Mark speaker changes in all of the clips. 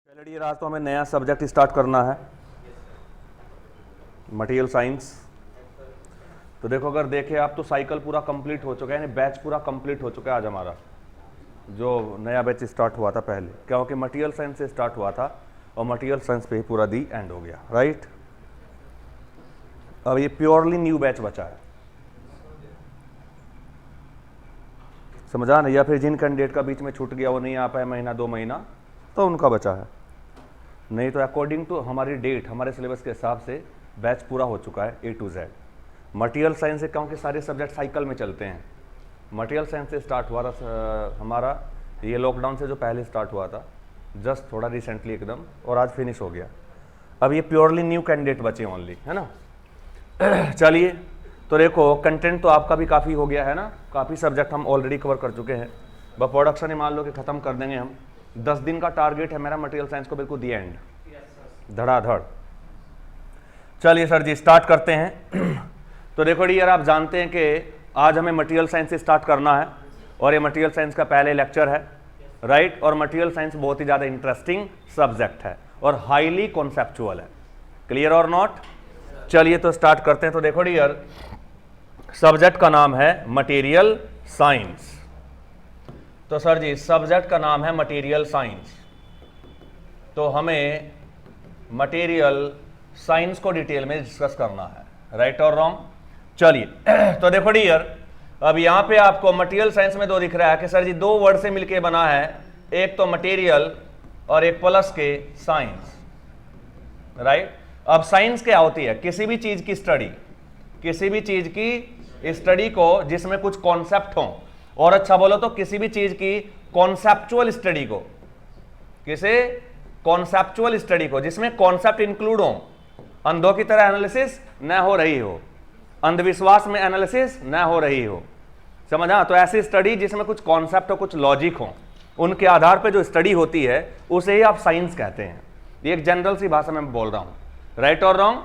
Speaker 1: चलिए डियर, आज तो हमें नया सब्जेक्ट स्टार्ट करना है, मटेरियल साइंस। तो देखो, अगर देखें आप तो साइकिल पूरा कंप्लीट हो चुका है, यानी बैच पूरा कंप्लीट हो चुका है आज हमारा, जो नया बैच स्टार्ट हुआ था पहले, क्योंकि मटेरियल साइंस से स्टार्ट हुआ था और मटेरियल साइंस पे ही पूरा दी एंड हो गया, राइट। अब ये प्योरली न्यू बैच बचा है, समझा ना। या फिर जिन कैंडिडेट का बीच में छूट गया, वो नहीं आ पाए महीना 2 महीना, तो उनका बचा है। नहीं तो अकॉर्डिंग टू हमारी डेट, हमारे सिलेबस के हिसाब से बैच पूरा हो चुका है A to Z। Material science से क्योंकि सारे सब्जेक्ट साइकिल में चलते हैं, मटेरियल साइंस से स्टार्ट हुआ था हमारा, ये लॉकडाउन से जो पहले स्टार्ट हुआ था, जस्ट थोड़ा रिसेंटली एकदम, और आज फिनिश हो गया। अब ये प्योरली न्यू कैंडिडेट बचे ओनली, है ना। चलिए, तो देखो कंटेंट तो आपका भी काफ़ी हो गया है ना, काफ़ी सब्जेक्ट हम ऑलरेडी कवर कर चुके हैं। बस प्रोडक्शन ही मान लो कि ख़त्म कर देंगे हम। 10 दिन का टारगेट है मेरा मटेरियल साइंस को, बिल्कुल दी एंड, धड़ाधड़। चलिए सर जी, स्टार्ट करते हैं। तो देखो डियर, आप जानते हैं कि आज हमें मटेरियल साइंस से स्टार्ट करना है, और ये मटेरियल साइंस का पहले लेक्चर है, राइट। और मटेरियल साइंस बहुत ही ज़्यादा इंटरेस्टिंग सब्जेक्ट है और हाईली कॉन्सेप्चुअल है, क्लियर और नॉट। चलिए तो स्टार्ट करते हैं। तो देखो डियर, सब्जेक्ट का नाम है मटेरियल साइंस। तो सर जी, सब्जेक्ट का नाम है मटेरियल साइंस, तो हमें मटेरियल साइंस को डिटेल में डिस्कस करना है, राइट और रॉन्ग। चलिए, तो देखो डियर, अब यहां पे आपको मटेरियल साइंस में 2 दिख रहा है कि सर जी 2 वर्ड से मिलके बना है, एक तो मटेरियल और एक प्लस के साइंस, राइट। अब साइंस क्या होती है? किसी भी चीज की स्टडी, किसी भी चीज की स्टडी को जिसमें कुछ कॉन्सेप्ट हो, और अच्छा बोलो तो किसी भी चीज की कॉन्सेप्चुअल स्टडी को, किसे कॉन्सेप्चुअल स्टडी को जिसमें कॉन्सेप्ट इंक्लूड हो, अंधों की तरह एनालिसिस न हो रही हो, अंधविश्वास में एनालिसिस न हो रही हो, समझा। तो ऐसी स्टडी जिसमें कुछ कॉन्सेप्ट हो, कुछ लॉजिक हो, उनके आधार पर जो स्टडी होती है उसे ही आप साइंस कहते हैं। ये एक जनरल सी भाषा में बोल रहा हूं, राइट और रॉन्ग।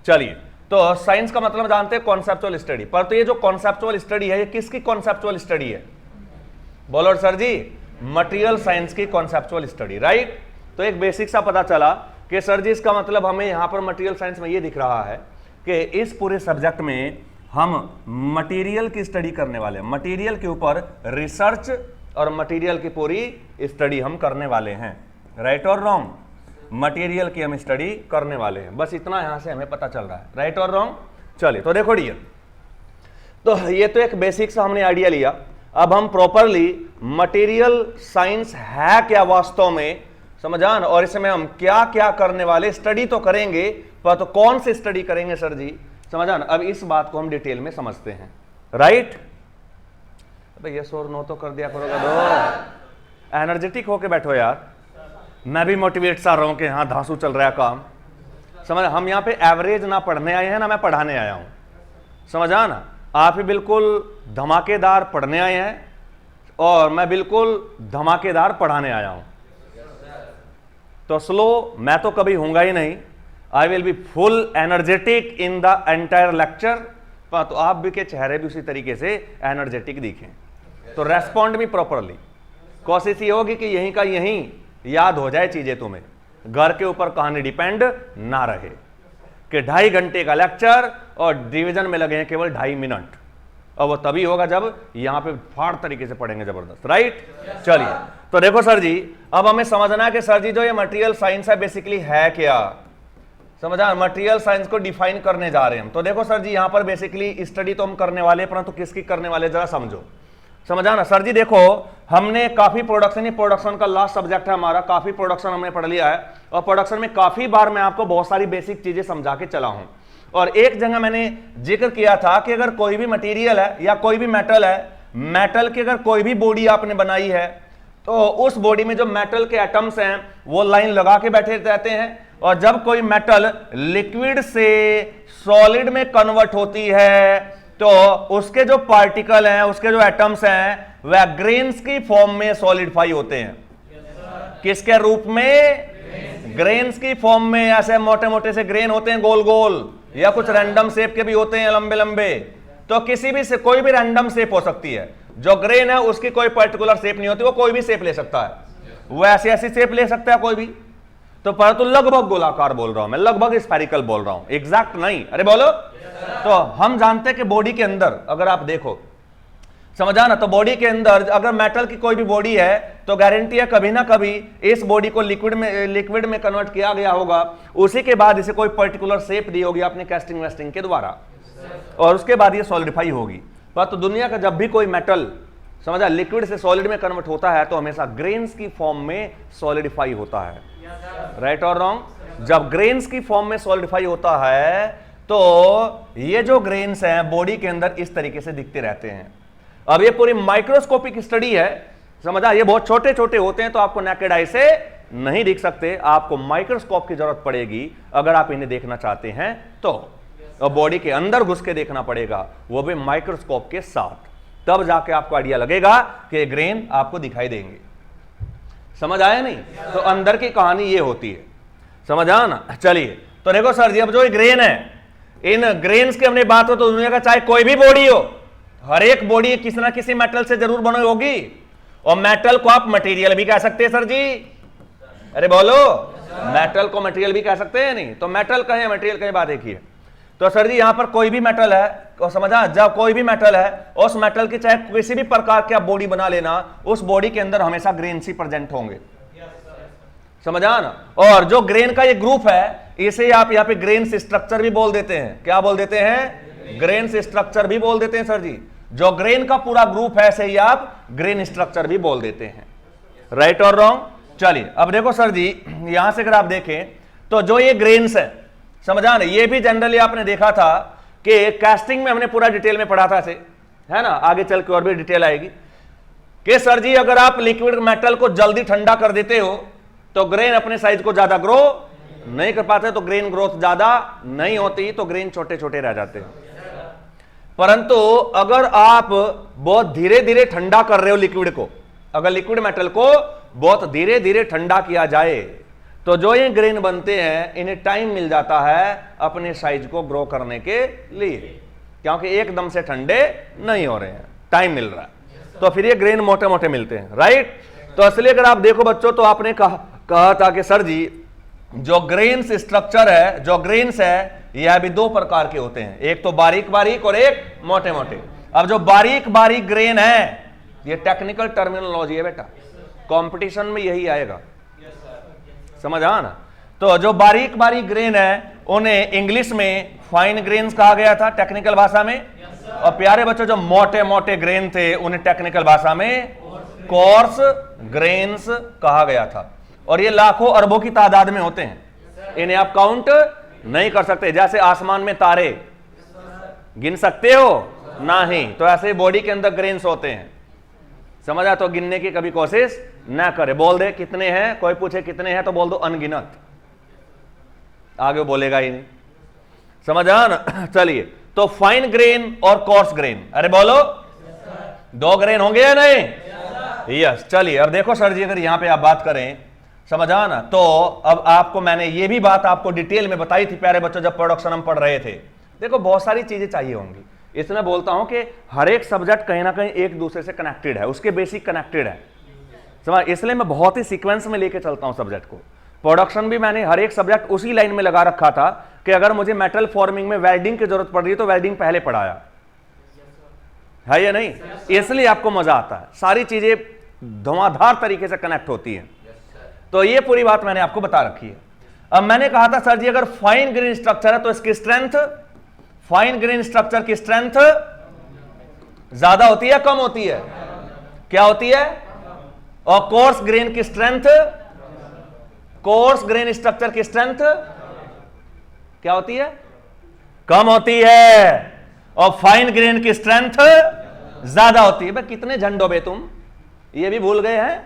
Speaker 1: चलिए, तो साइंस का मतलब जानते हैं कॉन्सेप्चुअल स्टडी, पर तो ये जो कॉन्सेप्चुअल स्टडी है, ये किसकी कॉन्सेप्चुअल स्टडी है? बोलो सर जी, मटेरियल साइंस की कॉन्सेप्चुअल स्टडी, राइट। तो एक बेसिक सा पता चला कि सर जी इसका मतलब हमें यहां पर मटेरियल साइंस में ये दिख रहा है कि इस पूरे सब्जेक्ट में हम मटेरियल की स्टडी करने वाले हैं, मटेरियल के ऊपर रिसर्च और मटेरियल की पूरी स्टडी हम करने वाले हैं, राइट और रॉन्ग। मटेरियल की हम स्टडी करने वाले हैं, बस इतना यहां से हमें पता चल रहा है, राइट और रॉन्ग। चलिए, तो देखो डियर, तो ये तो एक बेसिक सा हमने आइडिया लिया। अब हम प्रॉपरली मटेरियल साइंस है क्या वास्तव में, समझा ना, और इसमें हम क्या क्या करने वाले, स्टडी तो करेंगे, पर तो कौन सी स्टडी करेंगे सर जी, समझा ना। अब इस बात को हम डिटेल में समझते हैं, राइट। भैया यस और नो तो कर दिया करोगे, दो एनर्जेटिक होके बैठो यार, मैं भी मोटिवेट सा रहा हूं कि हाँ धांसू चल रहा है काम, समझ। हम यहाँ पे एवरेज ना पढ़ने आए हैं ना मैं पढ़ाने आया हूं, समझा ना। आप ही बिल्कुल धमाकेदार पढ़ने आए हैं और मैं बिल्कुल धमाकेदार पढ़ाने आया हूं। तो स्लो मैं तो कभी होऊंगा ही नहीं, I will be full energetic in the entire lecture. तो आप भी के चेहरे भी उसी तरीके से एनर्जेटिक दिखें, तो रेस्पॉन्ड भी प्रॉपरली। कोशिश ये होगी कि यहीं का यहीं याद हो जाए चीजें, तुम्हें घर के ऊपर कहानी डिपेंड ना रहे कि 2.5 घंटे का लेक्चर और डिवीजन में लगे हैं केवल 2.5 मिनट, और वो तभी होगा जब यहां पे फाड़ तरीके से पढ़ेंगे जबरदस्त, राइट। चलिए, तो देखो सर जी, अब हमें समझना है कि सर जी जो ये मटेरियल साइंस है बेसिकली है क्या, समझा। मटेरियल साइंस को डिफाइन करने जा रहे हैं हम। तो देखो सर जी, यहां पर बेसिकली स्टडी तो हम करने वाले, परंतु किसकी करने वाले जरा समझो, समझा ना। सर जी देखो, हमने काफी प्रोडक्शन का लास्ट सब्जेक्ट है हमारा, काफी प्रोडक्शन हमने पढ़ लिया है, और प्रोडक्शन में काफी बार मैं आपको बहुत सारी बेसिक चीजें समझा के चला हूं। और एक जगह मैंने जिक्र किया था कि अगर कोई भी मटेरियल है या कोई भी मेटल है, मेटल की अगर कोई भी बॉडी आपने बनाई है, तो उस बॉडी में जो मेटल के एटम्स हैं वो लाइन लगा के बैठे रहते हैं, और जब कोई मेटल लिक्विड से सॉलिड में कन्वर्ट होती है, तो उसके जो पार्टिकल हैं, उसके जो एटम्स हैं, वह ग्रेन्स की फॉर्म में सॉलिडिफाई होते हैं। किसके रूप में? ग्रेन्स की फॉर्म में। ऐसे मोटे मोटे से ग्रेन होते हैं, गोल गोल, या कुछ रैंडम शेप के भी होते हैं, लंबे लंबे। तो किसी भी से कोई भी रैंडम शेप हो सकती है। जो ग्रेन है उसकी कोई पर्टिकुलर शेप नहीं होती, वो कोई भी शेप ले सकता है, वो ऐसी ऐसी शेप ले सकता है कोई भी, तो परंतु लगभग गोलाकार बोल रहा हूं मैं, लगभग स्फेरिकल बोल रहा हूं, एग्जैक्ट नहीं। अरे बोलो। तो हम जानते हैं कि बॉडी के अंदर अगर आप देखो, समझा ना, तो बॉडी के अंदर अगर मेटल की कोई भी बॉडी है तो गारंटी है कभी ना कभी इस बॉडी को लिक्विड में कन्वर्ट किया गया होगा, उसी के बाद इसे कोई पर्टिकुलर शेप दी होगी अपने कास्टिंग वेस्टिंग के द्वारा, और उसके बाद ये सॉलिडिफाई होगी। पर तो दुनिया का जब भी कोई मेटल समझा लिक्विड से सॉलिड में कन्वर्ट होता है तो हमेशा ग्रेन्स की फॉर्म में सॉलिडिफाई होता है। राइट और रॉन्ग? जब ग्रेन्स की फॉर्म में सॉलिडिफाई होता है तो ये जो ग्रेन्स हैं बॉडी के अंदर इस तरीके से दिखते रहते हैं। अब ये पूरी माइक्रोस्कोपिक स्टडी है, समझा, ये बहुत छोटे छोटे होते हैं तो आपको नेकेड आई से नहीं दिख सकते, आपको माइक्रोस्कोप की जरूरत पड़ेगी अगर आप इन्हें देखना चाहते हैं तो। और बॉडी के अंदर घुस के देखना पड़ेगा, वो भी माइक्रोस्कोप के साथ, तब जाके आपको आइडिया लगेगा कि ग्रेन आपको दिखाई देंगे। समझ आया नहीं? तो अंदर की कहानी ये होती है, समझ आया ना? चलिए, तो देखो सर जी, अब जो ग्रेन है, इन ग्रेन्स की हमने बात हो तो दुनिया का चाहे कोई भी बॉडी हो, हर एक बॉडी किसी ना किसी मेटल से जरूर बनी होगी, और मेटल को आप मटेरियल भी कह सकते हैं सर जी। अरे बोलो, मेटल को मटेरियल भी कह सकते हैं नहीं? तो मेटल कहें मटेरियल कहें बात एक ही है। तो सर जी यहां पर कोई भी मेटल है, और समझा, जब कोई भी मेटल है उस मेटल की चाहे किसी भी प्रकार की आप बॉडी बना लेना, उस बॉडी के अंदर हमेशा ग्रेन्स ही प्रेजेंट होंगे। समझा ना? और जो ग्रेन का ये ग्रुप है इसे आप यहाँ पे ग्रेन्स स्ट्रक्चर भी बोल देते हैं। क्या बोल देते हैं? ग्रेन्स स्ट्रक्चर भी बोल देते हैं सर जी। जो ग्रेन का पूरा ग्रुप है ऐसे ही आप ग्रेन स्ट्रक्चर भी बोल देते हैं। राइट और रॉन्ग? चलिए अब देखो सर जी, यहां से अगर आप देखें तो जो ये ग्रेन्स है, समझा ना, ये भी जनरली आपने देखा था कि कास्टिंग में हमने पूरा डिटेल में पढ़ा था इसे, है ना, आगे चल के और भी डिटेल आएगी कि सर जी अगर आप लिक्विड मेटल को जल्दी ठंडा कर देते हो तो ग्रेन अपने साइज को ज्यादा ग्रो नहीं कर पाते, तो ग्रेन ग्रोथ ज्यादा नहीं होती, तो ग्रेन छोटे छोटे रह जाते हैं। परंतु अगर आप बहुत धीरे धीरे ठंडा कर रहे हो लिक्विड को, अगर लिक्विड मेटल को बहुत धीरे धीरे ठंडा किया जाए तो जो ये ग्रेन बनते हैं इन्हें टाइम मिल जाता है अपने साइज को ग्रो करने के लिए, क्योंकि एकदम से ठंडे नहीं हो रहे हैं, टाइम मिल रहा है, तो फिर ये ग्रेन मोटे मोटे मिलते हैं। राइट? तो इसलिए अगर आप देखो बच्चों, तो आपने कहा था कि सर जी जो ग्रेन्स स्ट्रक्चर है, जो ग्रेन्स है, यह भी दो प्रकार के होते हैं, एक तो बारीक बारीक और एक मोटे मोटे। अब जो बारीक बारीक ग्रेन है, ये टेक्निकल टर्मिनोलॉजी है बेटा, कंपटीशन में यही आएगा, समझ आ ना? तो जो बारीक बारीक ग्रेन है उन्हें इंग्लिश में फाइन ग्रेन्स कहा गया था टेक्निकल भाषा में, और प्यारे बच्चों जो मोटे मोटे ग्रेन थे उन्हें टेक्निकल भाषा में कोर्स ग्रेन्स कहा गया था। और ये लाखों अरबों की तादाद में होते हैं, इन्हें आप काउंट नहीं कर सकते। जैसे आसमान में तारे गिन सकते हो? नहीं। तो ऐसे बॉडी के अंदर ग्रेन्स होते हैं, समझा? तो गिनने की कभी कोशिश ना करे, बोल दे कितने हैं, कोई पूछे कितने हैं तो बोल दो अनगिनत, आगे बोलेगा ही नहीं, समझा ना? चलिए, तो फाइन ग्रेन और कोर्स ग्रेन, अरे बोलो, दो ग्रेन होंगे या नहीं? यस। चलिए अब देखो सर जी, अगर यहां पे आप बात करें, समझा ना, तो अब आपको मैंने ये भी बात आपको डिटेल में बताई थी प्यारे बच्चों जब प्रोडक्शन हम पढ़ रहे थे। देखो बहुत सारी चीजें चाहिए होंगी, इसलिए बोलता हूं कि हर एक सब्जेक्ट कहीं ना कहीं एक दूसरे से कनेक्टेड है, उसके बेसिक कनेक्टेड है, समझ? इसलिए मैं बहुत ही सीक्वेंस में लेके चलता हूं सब्जेक्ट को। प्रोडक्शन भी मैंने हर एक सब्जेक्ट उसी लाइन में लगा रखा था कि अगर मुझे मेटल फॉर्मिंग में वेल्डिंग की जरूरत पड़ रही है तो वेल्डिंग पहले पढ़ाया है या नहीं? इसलिए आपको मजा आता है, सारी चीजें धुआंधार तरीके से कनेक्ट होती है। तो ये पूरी बात मैंने आपको बता रखी है। अब मैंने कहा था सर जी अगर फाइन ग्रेन स्ट्रक्चर है तो इसकी स्ट्रेंथ, फाइन ग्रेन स्ट्रक्चर की स्ट्रेंथ ज्यादा होती है कम होती है? क्या होती है? और कोर्स ग्रेन की स्ट्रेंथ, कोर्स ग्रेन स्ट्रक्चर की स्ट्रेंथ क्या होती है? कम होती है। और फाइन ग्रेन की स्ट्रेंथ ज्यादा होती है। भाई कितने झंडो बे तुम, ये भी भूल गए हैं,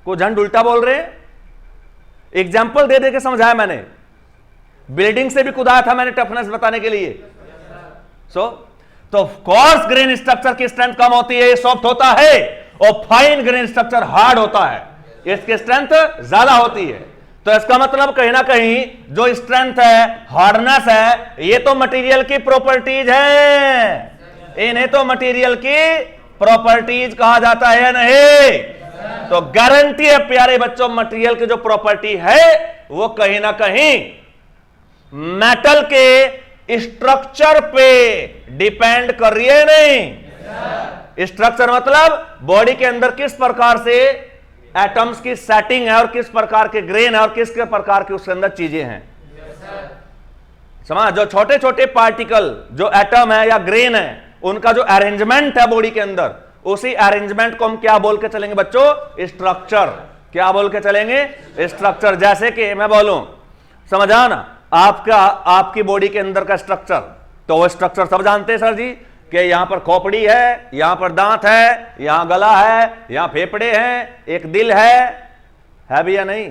Speaker 1: को झंड उल्टा बोल रहे हैं। एग्जाम्पल दे दे के समझाया मैंने, बिल्डिंग से भी कुदाया था मैंने टफनेस बताने के लिए। तो कोर्स ग्रेन स्ट्रक्चर की स्ट्रेंथ कम होती है, ये सॉफ्ट होता है, और फाइन ग्रेन स्ट्रक्चर हार्ड होता है, इसकी स्ट्रेंथ ज्यादा होती है। तो इसका मतलब कहीं ना कहीं जो स्ट्रेंथ है, हार्डनेस है, ये तो मटेरियल की प्रॉपर्टीज है, इन्हें तो मटेरियल की प्रॉपर्टीज कहा जाता है या नहीं? तो गारंटी है प्यारे बच्चों, मटेरियल की जो प्रॉपर्टी है वो कहीं ना कहीं मेटल के स्ट्रक्चर पे डिपेंड कर रही है। नहीं, स्ट्रक्चर मतलब बॉडी के अंदर किस प्रकार से एटम्स की सेटिंग है और किस प्रकार के ग्रेन है और किस प्रकार की उसके अंदर चीजें हैं। समझ, जो छोटे छोटे पार्टिकल जो एटम है या ग्रेन है उनका जो अरेंजमेंट है बॉडी के अंदर, उसी अरेंजमेंट को हम क्या बोल के चलेंगे बच्चों? स्ट्रक्चर। क्या बोल के चलेंगे? स्ट्रक्चर। जैसे कि मैं बोलूं, समझा ना, आपकी बॉडी के अंदर का स्ट्रक्चर, तो वो स्ट्रक्चर सब जानते हैं सर जी कि यहां पर खोपड़ी है, यहां पर दांत है, यहां गला है, यहां फेफड़े हैं, एक दिल है भी या नहीं?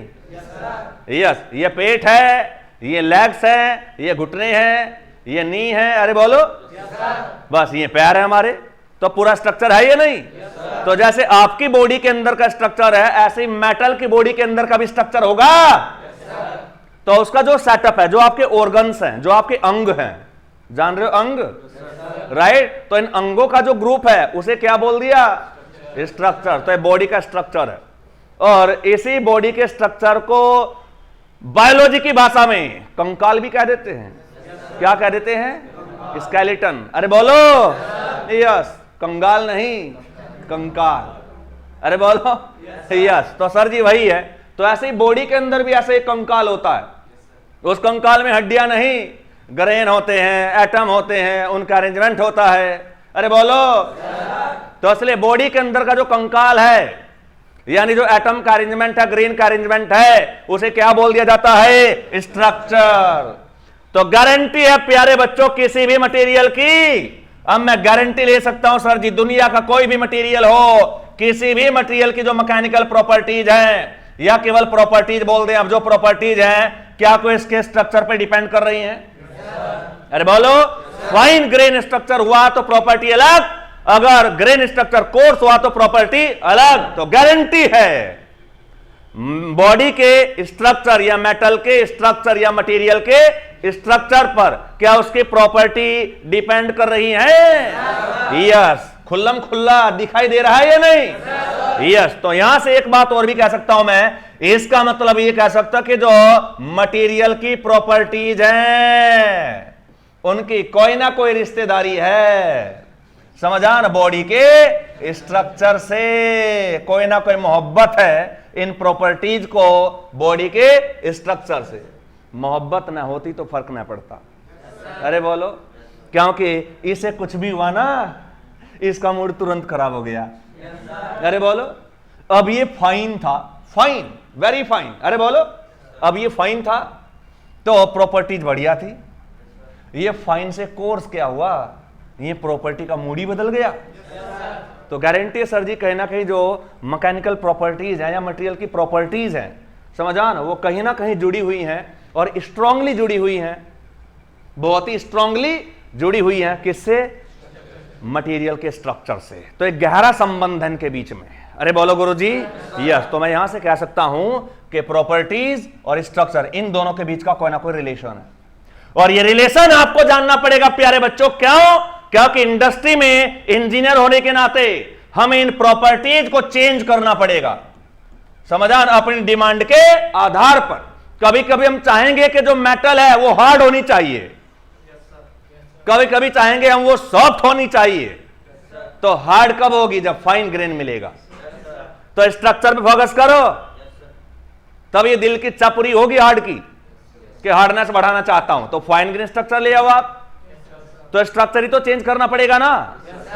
Speaker 1: यस। ये पेट है, ये लेग्स हैं, ये घुटने हैं, ये नी है, अरे बोलो बस, ये पैर है हमारे। तो पूरा स्ट्रक्चर है ये नहीं? तो जैसे आपकी बॉडी के अंदर का स्ट्रक्चर है, ऐसे मेटल की बॉडी के अंदर का भी स्ट्रक्चर होगा। तो उसका जो सेटअप है, जो आपके ऑर्गन्स हैं, जो आपके अंग हैं, जान रहे हो अंग, राइट? तो इन अंगों का जो ग्रुप है उसे क्या बोल दिया? स्ट्रक्चर। तो ये बॉडी का स्ट्रक्चर है। और इसी बॉडी के स्ट्रक्चर को बायोलॉजी की भाषा में कंकाल भी कह देते हैं। क्या कह देते हैं? स्केलेटन। अरे बोलो यस, कंगाल नहीं, कंकाल। अरे बोलो यस। तो सर जी वही है। तो ऐसे ही बॉडी के अंदर भी ऐसे एक कंकाल होता है। उस कंकाल में हड्डियां नहीं, ग्रेन होते हैं, एटम होते हैं, उनका अरेंजमेंट होता है। अरे बोलो। तो इसलिए बॉडी के अंदर का जो कंकाल है, यानी जो एटम का अरेंजमेंट है, ग्रेन का अरेंजमेंट है, उसे क्या बोल दिया जाता है? स्ट्रक्चर। तो गारंटी है प्यारे बच्चों किसी भी मटेरियल की। अब मैं गारंटी ले सकता हूं सर जी, दुनिया का कोई भी मटेरियल हो, किसी भी मटेरियल की जो मैकेनिकल प्रॉपर्टीज हैं, या केवल प्रॉपर्टीज बोल दें, अब जो प्रॉपर्टीज हैं क्या कोई इसके स्ट्रक्चर पे डिपेंड कर रही हैं? अरे बोलो। फाइन ग्रेन स्ट्रक्चर हुआ तो प्रॉपर्टी अलग, अगर ग्रेन स्ट्रक्चर कोर्स हुआ तो प्रॉपर्टी अलग। तो गारंटी है बॉडी के स्ट्रक्चर या मेटल के स्ट्रक्चर या मटेरियल के स्ट्रक्चर पर क्या उसकी प्रॉपर्टी डिपेंड कर रही है? यस। खुल्लम खुल्ला दिखाई दे रहा है या नहीं? यस। तो यहां से एक बात और भी कह सकता हूं मैं, इसका मतलब ये कह सकता कि जो मटेरियल की प्रॉपर्टीज हैं उनकी कोई ना कोई रिश्तेदारी है। समझा ना? बॉडी के स्ट्रक्चर से कोई ना कोई मोहब्बत है इन प्रॉपर्टीज को बॉडी के स्ट्रक्चर से। मोहब्बत ना होती तो फर्क ना पड़ता। अरे बोलो। क्योंकि इसे कुछ भी हुआ ना, इसका मूड तुरंत खराब हो गया। अरे बोलो। अब ये फाइन था, फाइन, वेरी फाइन। अरे बोलो। अब ये फाइन था तो प्रॉपर्टीज बढ़िया थी। ये फाइन से कोर्स क्या हुआ? ये प्रॉपर्टी का मूड ही बदल गया। तो गारंटी है सर जी कहीं ना कहीं जो मैकेनिकल प्रॉपर्टीज हैं या मटेरियल की प्रॉपर्टीज हैं, समझा ना, वो कहीं ना कहीं जुड़ी हुई हैं और स्ट्रांगली जुड़ी हुई हैं, बहुत ही स्ट्रांगली जुड़ी हुई हैं। किससे? मटेरियल के स्ट्रक्चर से। तो एक गहरा संबंध है इनके बीच में। अरे बोलो गुरुजी यस। तो मैं यहां से कह सकता हूं कि प्रॉपर्टीज और स्ट्रक्चर, इन दोनों के बीच का कोई ना कोई रिलेशन है। और ये रिलेशन आपको जानना पड़ेगा प्यारे बच्चों। क्यों? क्योंकि इंडस्ट्री में इंजीनियर होने के नाते हमें इन प्रॉपर्टीज को चेंज करना पड़ेगा। समझा? अपनी डिमांड के आधार पर। कभी कभी हम चाहेंगे कि जो मेटल है वो हार्ड होनी चाहिए, कभी कभी चाहेंगे हम वो सॉफ्ट होनी चाहिए। तो हार्ड कब होगी? जब फाइन ग्रेन मिलेगा। तो स्ट्रक्चर पे फोकस करो, तब ये दिल की इच्छा पूरी होगी हार्ड की, कि हार्डनेस बढ़ाना चाहता हूं तो फाइन ग्रेन स्ट्रक्चर ले आओ आप। तो स्ट्रक्चर ही तो चेंज करना पड़ेगा ना।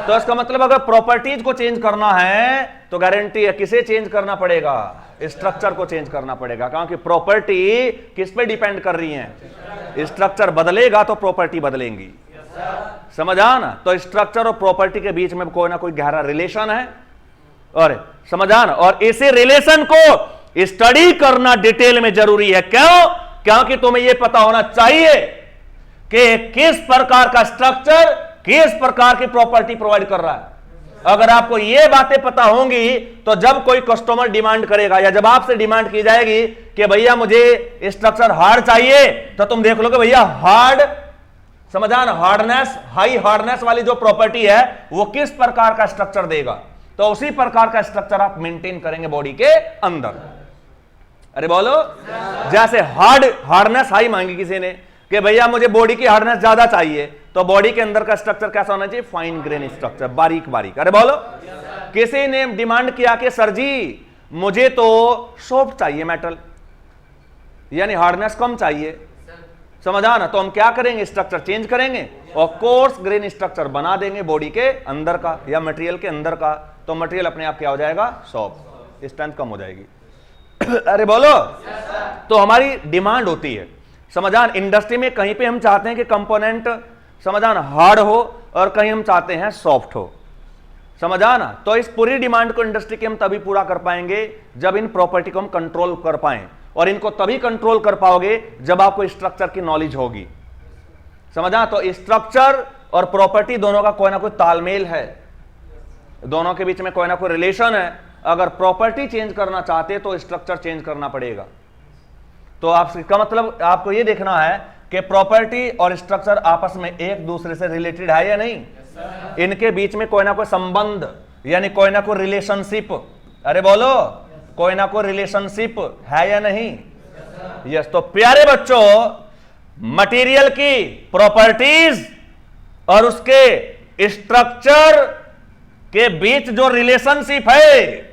Speaker 1: तो इसका मतलब अगर प्रॉपर्टीज को चेंज करना है तो गारंटी है किसे चेंज करना पड़ेगा? स्ट्रक्चर को चेंज करना पड़ेगा। क्योंकि प्रॉपर्टी किस पे डिपेंड कर रही है? स्ट्रक्चर बदलेगा तो प्रॉपर्टी बदलेंगी। समझा ना? तो स्ट्रक्चर और प्रॉपर्टी के बीच में कोई ना कोई गहरा रिलेशन है। और समझा ना? और इसी रिलेशन को स्टडी करना डिटेल में जरूरी है। क्यों? क्योंकि तुम्हें यह पता होना चाहिए कि किस प्रकार का स्ट्रक्चर किस प्रकार की प्रॉपर्टी प्रोवाइड कर रहा है। अगर आपको ये बातें पता होंगी तो जब कोई कस्टमर डिमांड करेगा या जब आपसे डिमांड की जाएगी कि भैया मुझे स्ट्रक्चर हार्ड चाहिए, तो तुम देख लो कि भैया हार्ड, समझा ना, हार्डनेस, हाई हार्डनेस वाली जो प्रॉपर्टी है वो किस प्रकार का स्ट्रक्चर देगा। तो उसी प्रकार का स्ट्रक्चर आप मेंटेन करेंगे बॉडी के अंदर। अरे बोलो, जैसे हार्डनेस हाई मांगी किसी ने कि भैया मुझे बॉडी की हार्डनेस ज्यादा चाहिए, तो बॉडी के अंदर का स्ट्रक्चर कैसा होना चाहिए? फाइन ग्रेन स्ट्रक्चर, बारीक बारीक। अरे बोलो, किसी ने डिमांड किया कि सर जी मुझे तो सॉफ्ट चाहिए मेटल, यानी हार्डनेस कम चाहिए, समझा ना, तो हम क्या करेंगे? स्ट्रक्चर चेंज करेंगे और कोर्स ग्रेन स्ट्रक्चर बना देंगे बॉडी के अंदर का या मटेरियल के अंदर का, तो मटेरियल अपने आप क्या हो जाएगा? सॉफ्ट, स्ट्रेंथ कम हो जाएगी। अरे बोलो, तो हमारी डिमांड होती है, समझान, इंडस्ट्री में कहीं पे हम चाहते हैं कि कंपोनेंट समझान हार्ड हो और कहीं हम चाहते हैं सॉफ्ट हो, समझा ना। तो इस पूरी डिमांड को इंडस्ट्री की हम तभी पूरा कर पाएंगे जब इन प्रॉपर्टी को हम कंट्रोल कर पाएं, और इनको तभी कंट्रोल कर पाओगे जब आपको स्ट्रक्चर की नॉलेज होगी, समझा। तो स्ट्रक्चर और प्रॉपर्टी दोनों का कोई ना कोई तालमेल है, दोनों के बीच में कोई ना कोई रिलेशन है। अगर प्रॉपर्टी चेंज करना चाहते तो स्ट्रक्चर चेंज करना पड़ेगा। तो आपका मतलब आपको यह देखना है कि प्रॉपर्टी और स्ट्रक्चर आपस में एक दूसरे से रिलेटेड है या नहीं, इनके बीच में कोई ना कोई संबंध यानी कोई ना कोई रिलेशनशिप, अरे बोलो, कोई ना कोई रिलेशनशिप है या नहीं? यस। तो प्यारे बच्चों, मटेरियल की प्रॉपर्टीज और उसके स्ट्रक्चर के बीच जो रिलेशनशिप है,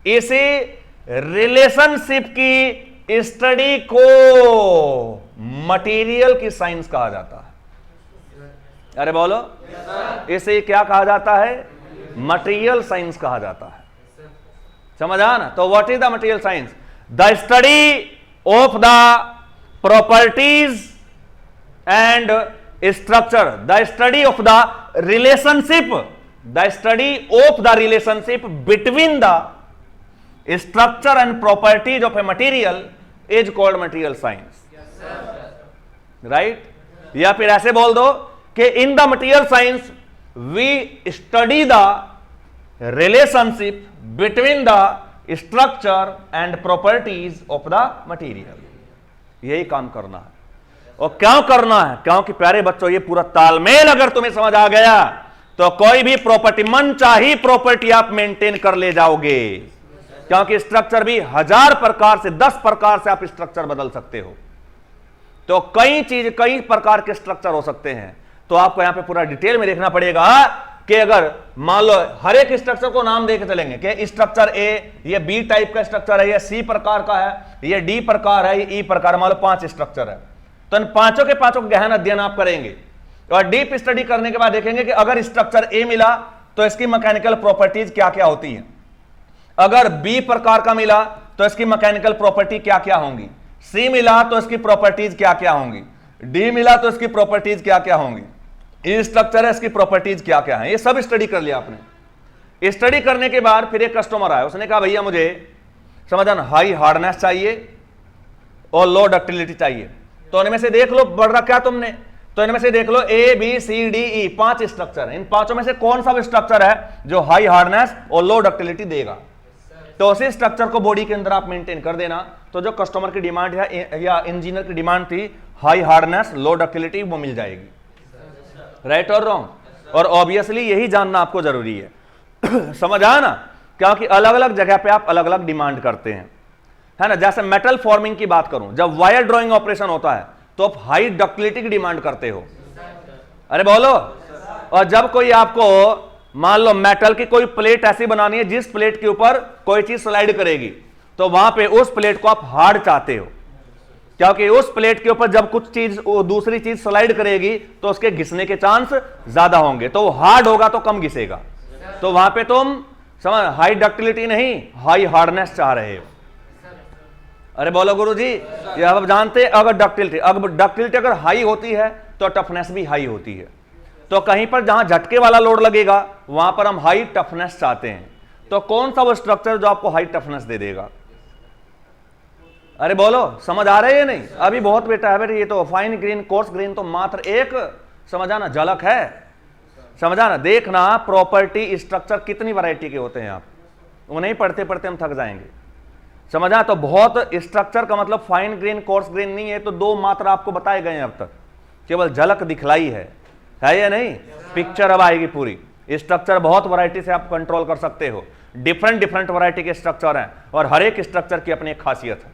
Speaker 1: इसी रिलेशनशिप की स्टडी को मटेरियल की साइंस कहा जाता है। अरे बोलो, इसे क्या कहा जाता है? मटेरियल साइंस कहा जाता है, समझा ना। तो what is the material science? The study of the properties and structure, the study of the relationship, the study of the relationship between the structure and properties of a material is called material science, right. या फिर ऐसे बोल दो कि in the material science we study the relationship between the structure and properties of the material. यही काम करना है। और क्यों करना है? क्योंकि प्यारे बच्चों, ये पूरा तालमेल अगर तुम्हें समझ आ गया तो कोई भी प्रॉपर्टी, मन चाही प्रॉपर्टी आप मेंटेन कर ले जाओगे, क्योंकि स्ट्रक्चर भी 1000 प्रकार से 10 प्रकार से आप स्ट्रक्चर बदल सकते हो। तो कई प्रकार के स्ट्रक्चर हो सकते हैं। तो आपको यहां पे पूरा डिटेल में देखना पड़ेगा कि अगर मान लो हर एक स्ट्रक्चर को नाम देके चलेंगे कि स्ट्रक्चर ए, ये बी टाइप का स्ट्रक्चर है, ये सी प्रकार का है, ये डी प्रकार है, ये ई प्रकार, मान लो 5 स्ट्रक्चर है, तो इन पांचों के पांचों गहन अध्ययन आप करेंगे और डीप स्टडी करने के बाद देखेंगे कि अगर स्ट्रक्चर ए मिला तो इसकी मैकेनिकल प्रॉपर्टीज क्या क्या होती हैं, अगर बी प्रकार का मिला तो इसकी मैकेनिकल प्रॉपर्टी क्या क्या होंगी, सी मिला तो इसकी प्रॉपर्टीज क्या क्या होंगी, डी मिला तो इसकी प्रॉपर्टीज क्या क्या होंगी, ई स्ट्रक्चर है इसकी प्रॉपर्टीज क्या क्या है। ये सब स्टडी कर लिया आपने। स्टडी करने के बाद फिर एक कस्टमर आया, उसने कहा भैया मुझे समझा ना हाई हार्डनेस चाहिए और लो डक्टिलिटी चाहिए। तो इनमें से देख लो, बढ़ रखा तुमने, तो इनमें से देख लो A B C D E 5 structure है, इन पांचों में से कौन सा स्ट्रक्चर है जो हाई हार्डनेस और लो डक्टिलिटी देगा। तो उसी स्ट्रक्चर को बॉडी के अंदर आप मेंटेन कर देना। तो जो कस्टमर की डिमांड है या इंजीनियर की डिमांड थी हाई हार्डनेस लो डक्टिलिटी, वो मिल जाएगी, राइट और रॉन्ग। और ऑब्वियसली यही जानना आपको जरूरी है, समझ आया ना, क्योंकि अलग अलग जगह पे आप अलग अलग डिमांड करते हैं, है ना। जैसे मेटल फॉर्मिंग की बात करूं, जब वायर ड्रॉइंग ऑपरेशन होता है तो आप हाई डक्टिलिटी की डिमांड करते हो, अरे बोलो। और जब कोई आपको मान लो मेटल की कोई प्लेट ऐसी बनानी है जिस प्लेट के ऊपर कोई चीज स्लाइड करेगी, तो वहां पे उस प्लेट को आप हार्ड चाहते हो, क्योंकि उस प्लेट के ऊपर जब कुछ चीज दूसरी चीज स्लाइड करेगी तो उसके घिसने के चांस ज्यादा होंगे, तो हार्ड होगा तो कम घिसेगा। तो वहां पे तुम समझ हाई डक्टिलिटी नहीं हाई हार्डनेस चाह रहे हो, अरे बोलो गुरुजी। ये आप जानते हैं अगर डक्टिलिटी अगर हाई होती है तो टफनेस भी हाई होती है। तो कहीं पर जहां झटके वाला लोड लगेगा वहां पर हम हाई टफनेस चाहते हैं। तो कौन सा वो स्ट्रक्चर जो आपको हाई टफनेस दे देगा, अरे बोलो, समझ आ रही है नहीं? अभी बहुत बेटा है बेटा, ये तो फाइन ग्रेन कोर्स ग्रेन तो मात्र एक समझाना झलक है, समझाना। देखना प्रॉपर्टी स्ट्रक्चर कितनी वैरायटी के होते हैं, आप उन्हें पढ़ते पढ़ते हम थक जाएंगे, समझा। तो बहुत स्ट्रक्चर का मतलब फाइन ग्रेन कोर्स ग्रेन नहीं है, तो 2 मात्र आपको बताए गए हैं अब तक, केवल झलक दिखलाई है या नहीं? पिक्चर अब आएगी पूरी। स्ट्रक्चर बहुत वैरायटी से आप कंट्रोल कर सकते हो, डिफरेंट वैरायटी के स्ट्रक्चर हैं और हर एक स्ट्रक्चर की अपनी एक खासियत है,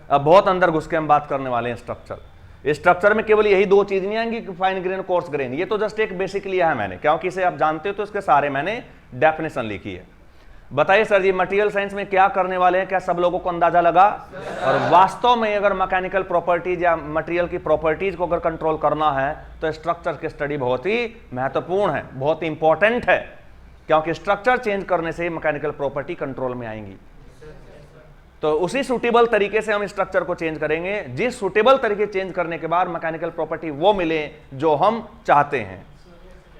Speaker 1: अब बहुत अंदर घुस के हम बात करने वाले हैं स्ट्रक्चर। इस स्ट्रक्चर में केवल यही दो चीज नहीं आएंगी, फाइन ग्रेन, कोर्स ग्रेन। ये तो जस्ट एक बेसिक लिया है मैंने, क्योंकि इसे आप जानते हो तो इसके सारे मैंने डेफिनेशन लिखी है। बताइए सर जी, मटेरियल साइंस में क्या करने वाले हैं, क्या सब लोगों को अंदाजा लगा? और वास्तव में अगर मैकेनिकल प्रॉपर्टीज या मटेरियल की प्रॉपर्टीज को अगर कंट्रोल करना है तो स्ट्रक्चर की स्टडी बहुत ही महत्वपूर्ण है, बहुत ही इंपॉर्टेंट है, क्योंकि स्ट्रक्चर चेंज करने से मैकेनिकल प्रॉपर्टी कंट्रोल में आएंगी। तो उसी सुटेबल तरीके से हम स्ट्रक्चर को चेंज करेंगे, जिस सुटेबल तरीके चेंज करने के बाद मैकेनिकल प्रॉपर्टी वो मिले जो हम चाहते हैं।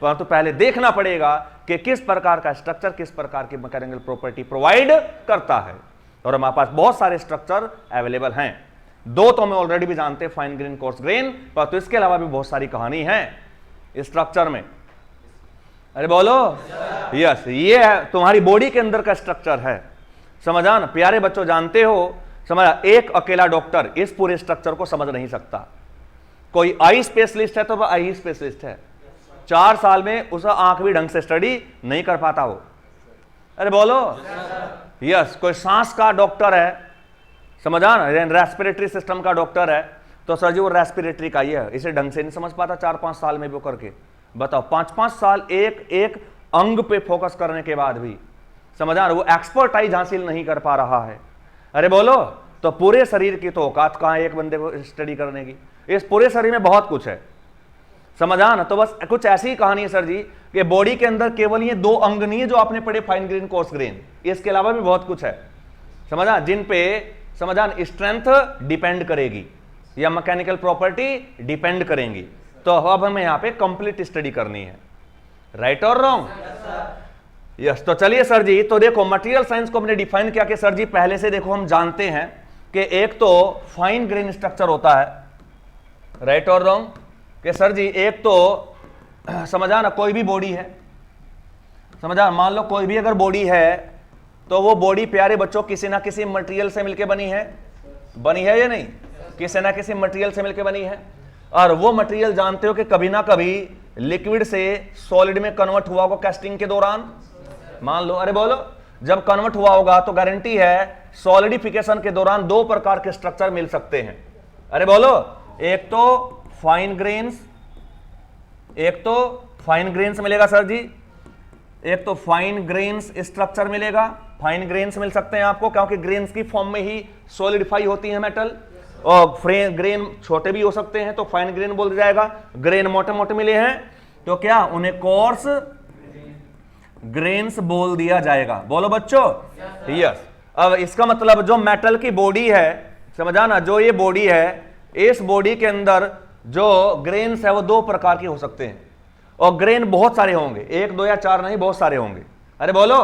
Speaker 1: परंतु पहले देखना पड़ेगा कि किस प्रकार का स्ट्रक्चर किस प्रकार की मैकेनिकल प्रॉपर्टी प्रोवाइड करता है। और हमारे पास बहुत सारे स्ट्रक्चर अवेलेबल हैं, दो तो हमें ऑलरेडी भी जानते हैं, फाइन ग्रेन, कोर्स ग्रेन, परंतु इसके अलावा भी बहुत सारी कहानी है स्ट्रक्चर में। अरे बोलो यस, ये है तुम्हारी बॉडी के अंदर का स्ट्रक्चर है। समझा ना प्यारे बच्चों, जानते हो, समझा, एक अकेला डॉक्टर इस पूरे स्ट्रक्चर को समझ नहीं सकता। कोई आई स्पेशलिस्ट है तो वह आई स्पेशलिस्ट है, 4 साल में उसे आंख भी ढंग से स्टडी नहीं कर पाता हो। अरे बोलो यस, कोई सांस का डॉक्टर है, समझा ना, रेस्पिरेटरी सिस्टम का डॉक्टर है, तो सर जी वो रेस्पिरेटरी का ही है, इसे ढंग से नहीं समझ पाता 4-5 साल में भी करके। बताओ 5-5 साल एक एक अंग पे फोकस करने के बाद भी, समझा, वो एक्सपर्टाइज हासिल नहीं कर पा रहा है। अरे बोलो, तो पूरे शरीर की तो औकात कहां है एक बंदे को स्टडी करने की? इस पूरे शरीर में बहुत कुछ है, समझा ना। तो बस कुछ ऐसी ही कहानी है सर जी कि बॉडी के अंदर केवल ये 2 अंग नहीं है जो आपने पढ़े, फाइन ग्रेन, कोर्स ग्रेन, इसके अलावा भी बहुत कुछ है, समझा, जिन पे, समझा, स्ट्रेंथ डिपेंड करेगी या मैकेनिकल प्रॉपर्टी डिपेंड करेंगी। तो अब हमें यहां पे कंप्लीट स्टडी करनी है, राइट और रॉन्ग? यस। तो चलिए सर जी, तो देखो मटेरियल साइंस को हमने डिफाइन किया कि सर जी पहले से देखो हम जानते हैं कि एक तो फाइन ग्रेन स्ट्रक्चर होता है, राइट और रॉन्ग? कि सर जी एक तो समझा ना, कोई भी बॉडी है, समझा, मान लो कोई भी अगर बॉडी है तो वो बॉडी प्यारे बच्चों किसी ना किसी मटेरियल से मिलके बनी है या नहीं? किसी ना किसी मटेरियल से मिलके बनी है, और वो मटेरियल जानते हो कि कभी ना कभी लिक्विड से सॉलिड में कन्वर्ट हुआ होगा कैस्टिंग के दौरान, मान लो। अरे बोलो, जब कन्वर्ट हुआ होगा तो गारंटी है सॉलिडिफिकेशन के दौरान 2 प्रकार के स्ट्रक्चर मिल सकते हैं। अरे बोलो, एक तो फाइन ग्रेन्स, एक तो फाइन ग्रेन्स मिलेगा सर जी, एक तो फाइन ग्रेन्स स्ट्रक्चर मिलेगा, फाइन ग्रेन्स मिल सकते हैं आपको, क्योंकि ग्रेन्स की फॉर्म में ही सॉलिडिफाई होती है मेटल, और ग्रेन छोटे भी हो सकते हैं तो फाइन ग्रेन बोल दिया जाएगा। ग्रेन मोटे मोटे मिले हैं तो क्या उन्हें कोर्स ग्रेन्स बोल दिया जाएगा। बोलो बच्चों यस। अब इसका मतलब जो मेटल की बॉडी है, समझा ना, जो ये बॉडी है, इस बॉडी के अंदर जो ग्रेन्स है वो 2 प्रकार के हो सकते हैं, और ग्रेन बहुत सारे होंगे, 1, 2 या 4 नहीं, बहुत सारे होंगे। अरे बोलो,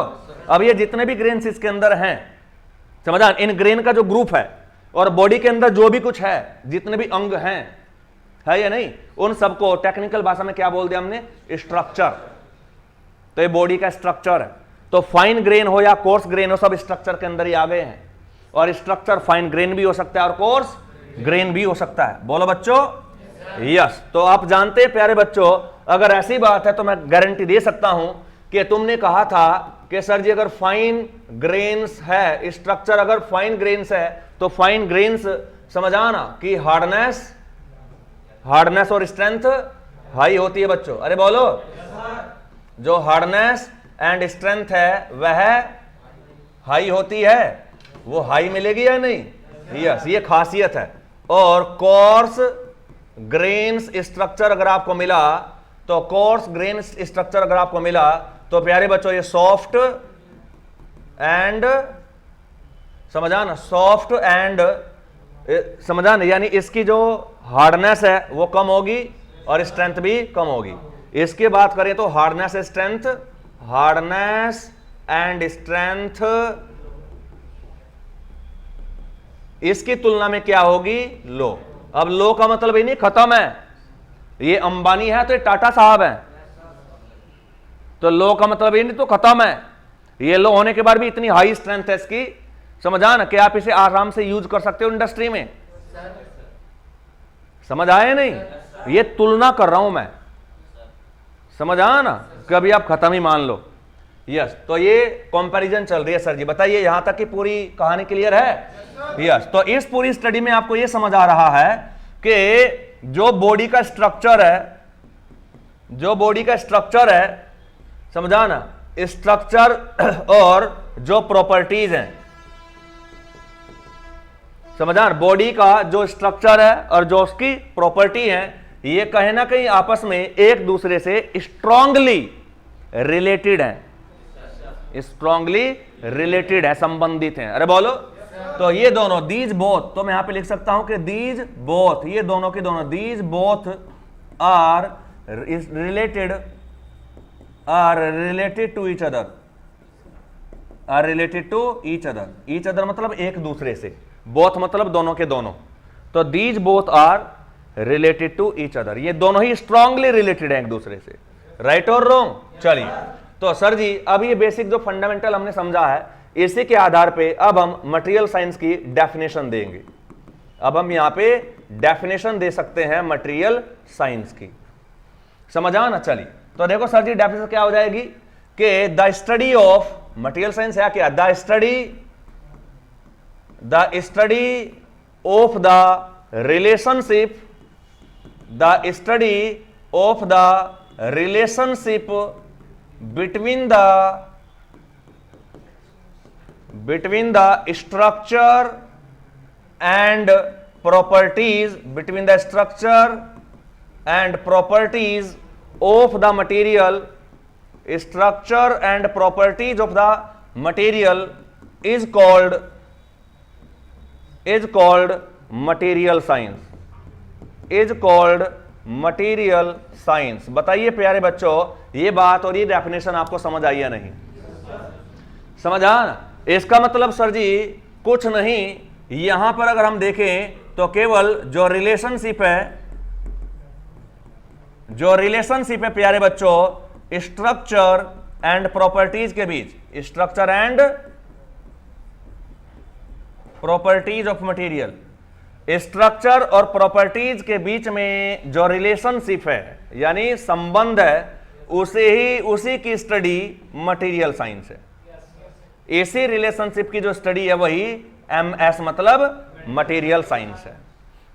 Speaker 1: अब ये जितने भी ग्रेन्स इसके अंदर हैं, समझा, इन ग्रेन का जो ग्रुप है और बॉडी के अंदर जो भी कुछ है, जितने भी अंग हैं, है या नहीं, उन सबको टेक्निकल भाषा में क्या बोल दिया हमने? स्ट्रक्चर। तो ये बॉडी का स्ट्रक्चर है। तो फाइन ग्रेन हो या कोर्स ग्रेन हो, सब स्ट्रक्चर के अंदर ही आ गए हैं, और स्ट्रक्चर फाइन ग्रेन भी हो सकता है और कोर्स ग्रेन भी हो सकता है। बोलो बच्चों यस। तो आप जानते हैं प्यारे बच्चों, अगर ऐसी बात है तो मैं गारंटी दे सकता हूं कि तुमने कहा था कि सर जी अगर फाइन ग्रेन्स है, स्ट्रक्चर अगर फाइन ग्रेन्स है तो फाइन ग्रेन्स समझाना कि हार्डनेस और स्ट्रेंथ हाई होती है बच्चों। अरे बोलो, जो हार्डनेस एंड स्ट्रेंथ है वह हाई होती है, वो हाई मिलेगी या नहीं? यस, ये खासियत है। और कोर्स ग्रेन्स स्ट्रक्चर अगर आपको मिला, तो कोर्स ग्रेन्स स्ट्रक्चर अगर आपको मिला तो प्यारे बच्चों ये सॉफ्ट एंड, समझा, सॉफ्ट एंड, समझा, यानी इसकी जो हार्डनेस है वो कम होगी और स्ट्रेंथ भी कम होगी। इसकी बात करें तो हार्डनेस एंड स्ट्रेंथ इसकी तुलना में क्या होगी? लो। अब लो का मतलब ही नहीं खत्म है, ये अंबानी है तो ये टाटा साहब है, तो लो का मतलब ये नहीं तो खत्म है। ये लो होने के बाद भी इतनी हाई स्ट्रेंथ है इसकी, समझा ना, कि आप इसे आराम से यूज कर सकते हो इंडस्ट्री में। समझ आए नहीं? ये तुलना कर रहा हूं मैं, समझ आया ना? कभी आप खत्म ही मान लो। यस, तो ये कंपैरिजन चल रही है सर जी। बताइए यहां तक की पूरी कहानी क्लियर है? यस, तो इस पूरी स्टडी में आपको ये समझ आ रहा है कि जो बॉडी का स्ट्रक्चर है, जो बॉडी का स्ट्रक्चर है, समझा ना, स्ट्रक्चर और जो प्रॉपर्टीज हैं, समझा ना, बॉडी का जो स्ट्रक्चर है और जो उसकी प्रॉपर्टी है, ये कहीं ना कहीं आपस में एक दूसरे से स्ट्रांगली रिलेटेड है, स्ट्रांगली रिलेटेड है, संबंधित हैं। अरे बोलो, तो ये दोनों, दीज बोथ, तो मैं यहां पे लिख सकता हूं कि दीज बोथ, ये दोनों के दोनों, these both are related to each other, are related to each other. Each other मतलब एक दूसरे से, बोथ मतलब दोनों के दोनों, तो these both are related to each other, ये दोनों ही स्ट्रांगली रिलेटेड है एक दूसरे से। राइट और रॉन्ग? चलिए, तो सर जी अब ये बेसिक जो फंडामेंटल हमने समझा है, इसी के आधार पे अब हम मटेरियल साइंस की डेफिनेशन देंगे। अब हम यहां पे डेफिनेशन दे सकते हैं मटेरियल साइंस की, समझा ना? चलिए, तो देखो सर जी डेफिनेशन क्या हो जाएगी कि the study of, material science है क्या? The study of the relationship, the study of the relationship between the structure and properties, between the structure and properties of the material, structure and properties of the material is called material science, is called material science. बताइए प्यारे बच्चों, ये बात और ये definition आपको समझ आई या नहीं? समझ आ ना? इसका मतलब सर जी कुछ नहीं, यहां पर अगर हम देखें तो केवल जो रिलेशनशिप है प्यारे बच्चों, स्ट्रक्चर एंड प्रॉपर्टीज के बीच, structure and properties of material, structure और प्रॉपर्टीज के बीच में जो रिलेशनशिप है, यानी संबंध है, उसी की स्टडी मटेरियल साइंस है। इसी रिलेशनशिप की जो स्टडी है वही एमएस मतलब मटेरियल साइंस है।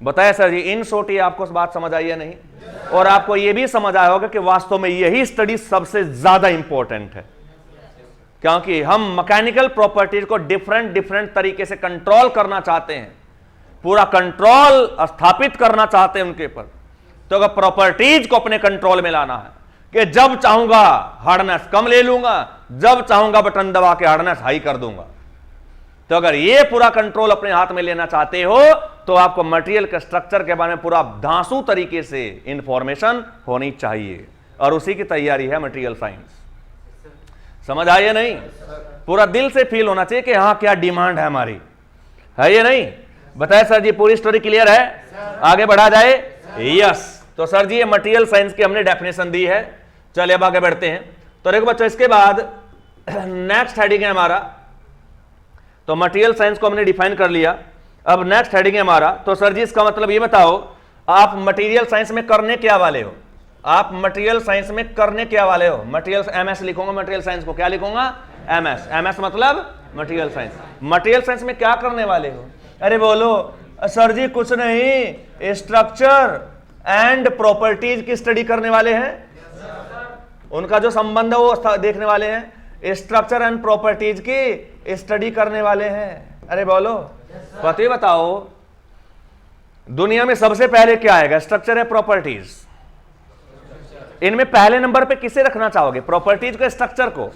Speaker 1: बताया सर जी, इन शॉर्ट ये आपको बात समझ आई या नहीं? और आपको यह भी समझ आया होगा कि वास्तव में यही स्टडी सबसे ज्यादा इंपॉर्टेंट है, क्योंकि हम मैकेनिकल प्रॉपर्टीज को डिफरेंट तरीके से कंट्रोल करना चाहते हैं, पूरा कंट्रोल स्थापित करना चाहते हैं उनके ऊपर। तो अगर प्रॉपर्टीज को अपने कंट्रोल में लाना है कि जब चाहूंगा हार्डनेस कम ले लूंगा, जब चाहूंगा बटन दबा के हार्डनेस हाई कर दूंगा, तो अगर ये पूरा कंट्रोल अपने हाथ में लेना चाहते हो तो आपको मटेरियल के स्ट्रक्चर के बारे में पूरा धांसू तरीके से इंफॉर्मेशन होनी चाहिए, और उसी की तैयारी है मटेरियल साइंस। समझ आइए नहीं? पूरा दिल से फील होना चाहिए कि हाँ क्या डिमांड है हमारी, है ये नहीं? बताए सर जी, पूरी स्टोरी क्लियर है? आगे बढ़ा जाए? यस। तो सर जी ये मटेरियल साइंस की हमने डेफिनेशन दी है। चलिए अब आगे बढ़ते हैं। तो देखो बच्चों, इसके बाद नेक्स्ट हेडिंग है हमारा, तो मटेरियल साइंस को हमने डिफाइन कर लिया। अब नेक्स्ट हेडिंग है हमारा, तो सर जी इसका मतलब ये बताओ, आप मटेरियल साइंस में करने क्या वाले हो? आप मटेरियल साइंस में करने क्या वाले हो? मटेरियल एमएस लिखूंगा, मटेरियल साइंस को क्या लिखूंगा? एमएस। एमएस मतलब मटेरियल साइंस। मटेरियल साइंस में क्या करने वाले हो? अरे बोलो सर जी कुछ नहीं, स्ट्रक्चर एंड प्रॉपर्टीज की स्टडी करने वाले हैं, उनका जो संबंध है वो देखने वाले हैं, स्ट्रक्चर एंड प्रॉपर्टीज की स्टडी करने वाले हैं। अरे बोलो, पता बताओ दुनिया में सबसे पहले क्या आएगा? स्ट्रक्चर है प्रॉपर्टीज। इनमें पहले नंबर पे किसे रखना चाहोगे, प्रॉपर्टीज को स्ट्रक्चर को?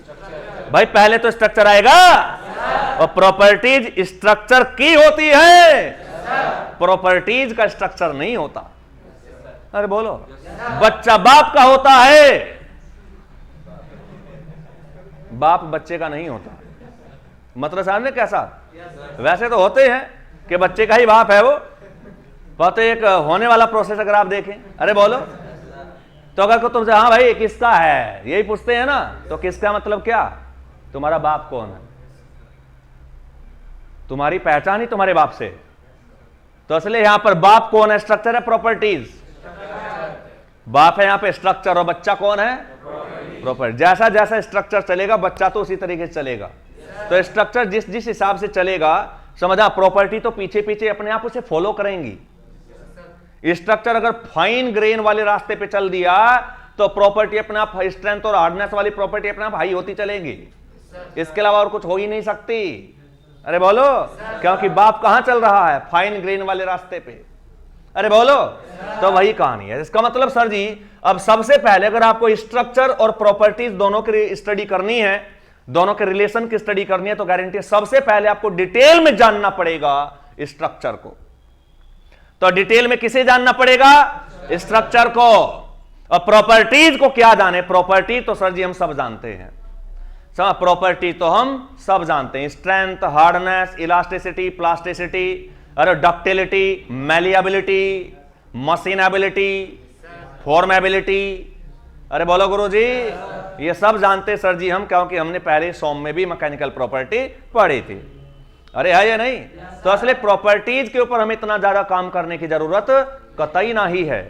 Speaker 1: भाई पहले तो स्ट्रक्चर आएगा, और प्रॉपर्टीज स्ट्रक्चर की होती है, प्रॉपर्टीज का स्ट्रक्चर नहीं होता। अरे बोलो, बच्चा बाप का होता है, बाप बच्चे का नहीं होता। मतलब सामने कैसा? वैसे तो होते हैं कि बच्चे का ही बाप है वो, पर तो एक होने वाला प्रोसेस अगर आप देखें। अरे बोलो, तो अगर को तुमसे हाँ भाई किसका है यही पूछते हैं ना, तो किसका मतलब क्या? तुम्हारा बाप कौन है? तुम्हारी पहचान ही तुम्हारे बाप से। तो इसलिए यहां पर बाप कौन है? स्ट्रक्चर है प्रॉपर्टीज। बाप है यहां पे स्ट्रक्चर, और बच्चा कौन है? प्रॉपर्टी। जैसा जैसा स्ट्रक्चर चलेगा बच्चा तो उसी तरीके से चलेगा। तो स्ट्रक्चर जिस जिस हिसाब से चलेगा, समझा, प्रॉपर्टी तो पीछे पीछे अपने आप उसे फॉलो करेंगी। स्ट्रक्चर अगर फाइन ग्रेन वाले रास्ते पे चल दिया तो प्रॉपर्टी अपने आप, स्ट्रेंथ और हार्डनेस वाली प्रॉपर्टी अपने आप हाई होती चलेगी। इसके अलावा और कुछ हो ही नहीं सकती। अरे बोलो, क्योंकि बाप कहां चल रहा है? फाइन ग्रेन वाले रास्ते पे। अरे बोलो, तो वही कहानी है। इसका मतलब सर जी, अब सबसे पहले अगर आपको स्ट्रक्चर और प्रॉपर्टीज दोनों की स्टडी करनी है, दोनों के रिलेशन की स्टडी करनी है, तो गारंटी सबसे पहले आपको डिटेल में जानना पड़ेगा स्ट्रक्चर को। तो डिटेल में किसे जानना पड़ेगा? स्ट्रक्चर को। और प्रॉपर्टीज को क्या जाने? प्रॉपर्टी तो सर जी हम सब जानते हैं, समझ, प्रॉपर्टी तो हम सब जानते हैं। स्ट्रेंथ, हार्डनेस, इलास्टिसिटी, प्लास्टिसिटी, अरे डक्टिलिटी, मैलिएबिलिटी, मशीनेबिलिटी, फॉर्मेबिलिटी। अरे बोलो गुरुजी, ये सब जानते सर जी हम, क्योंकि हमने पहले सॉम में भी मैकेनिकल प्रॉपर्टी पढ़ी थी। अरे है या नहीं? तो असली प्रॉपर्टीज के ऊपर हमें इतना ज्यादा काम करने की जरूरत कतई नहीं है,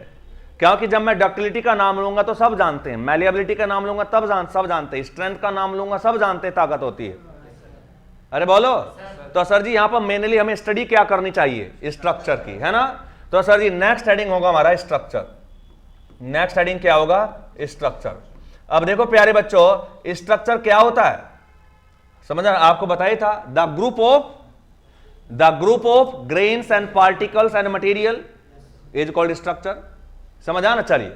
Speaker 1: क्योंकि जब मैं डक्टिलिटी का नाम लूंगा तो सब जानते हैं, मैलिएबिलिटी का नाम लूंगा तब सब जानते हैं, स्ट्रेंथ का नाम लूंगा सब जानते हैं ताकत होती है। अरे बोलो, तो सर जी यहां पर मेनली हमें स्टडी क्या करनी चाहिए? स्ट्रक्चर की, है ना? तो सर जी नेक्स्ट हेडिंग होगा हमारा स्ट्रक्चर। नेक्स्ट हेडिंग क्या होगा? स्ट्रक्चर। अब देखो प्यारे बच्चों, स्ट्रक्चर क्या होता है समझ, आपको बताया था, the group of grains and particles and material is called structure. समझा ना? चलिए,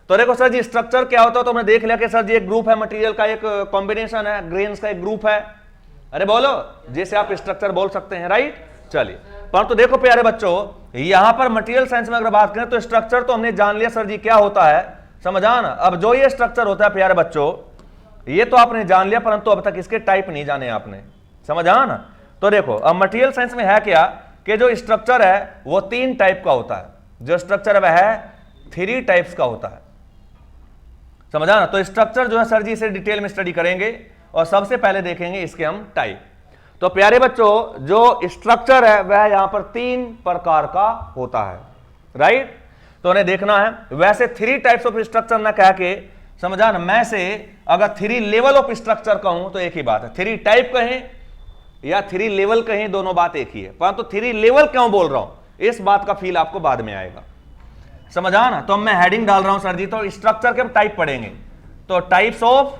Speaker 1: तो देखो सर जी स्ट्रक्चर क्या होता है, तो हमने देख लिया कि सर जी एक ग्रुप है, मटेरियल का एक कॉम्बिनेशन है, ग्रेन्स का एक ग्रुप है। अरे बोलो, जैसे आप स्ट्रक्चर बोल सकते हैं, राइट? चलिए, परंतु देखो प्यारे बच्चों, यहां पर मटेरियल साइंस में अगर बात करें तो स्ट्रक्चर तो हमने जान लिया सर जी क्या होता है, समझा ना? अब जो ये स्ट्रक्चर होता है प्यारे बच्चों, ये तो आपने जान लिया, परंतु अब तक इसके टाइप नहीं जाने आपने, समझा ना? तो देखो, अब मटेरियल साइंस में है क्या कि जो स्ट्रक्चर है वो 3 टाइप का होता है। जो स्ट्रक्चर वह है 3 टाइप्स का होता है, समझा ना? तो स्ट्रक्चर जो है सर जी इसे डिटेल में स्टडी करेंगे और सबसे पहले देखेंगे इसके हम टाइप। तो प्यारे बच्चों, जो स्ट्रक्चर है वह यहां पर 3 प्रकार का होता है, राइट? तो उन्हें देखना है। वैसे 3 टाइप्स ऑफ स्ट्रक्चर ना कह के, समझा ना, मैं से अगर 3 लेवल ऑफ स्ट्रक्चर कहूं तो एक ही बात है। 3 टाइप कहें या 3 लेवल कहें, दोनों बात एक ही है, परंतु 3 लेवल क्यों बोल रहा हूं इस बात का फील आपको बाद में आएगा, समझा ना? तो मैं हेडिंग डाल रहा हूं सर जी, तो स्ट्रक्चर के हम टाइप पढ़ेंगे, तो टाइप्स ऑफ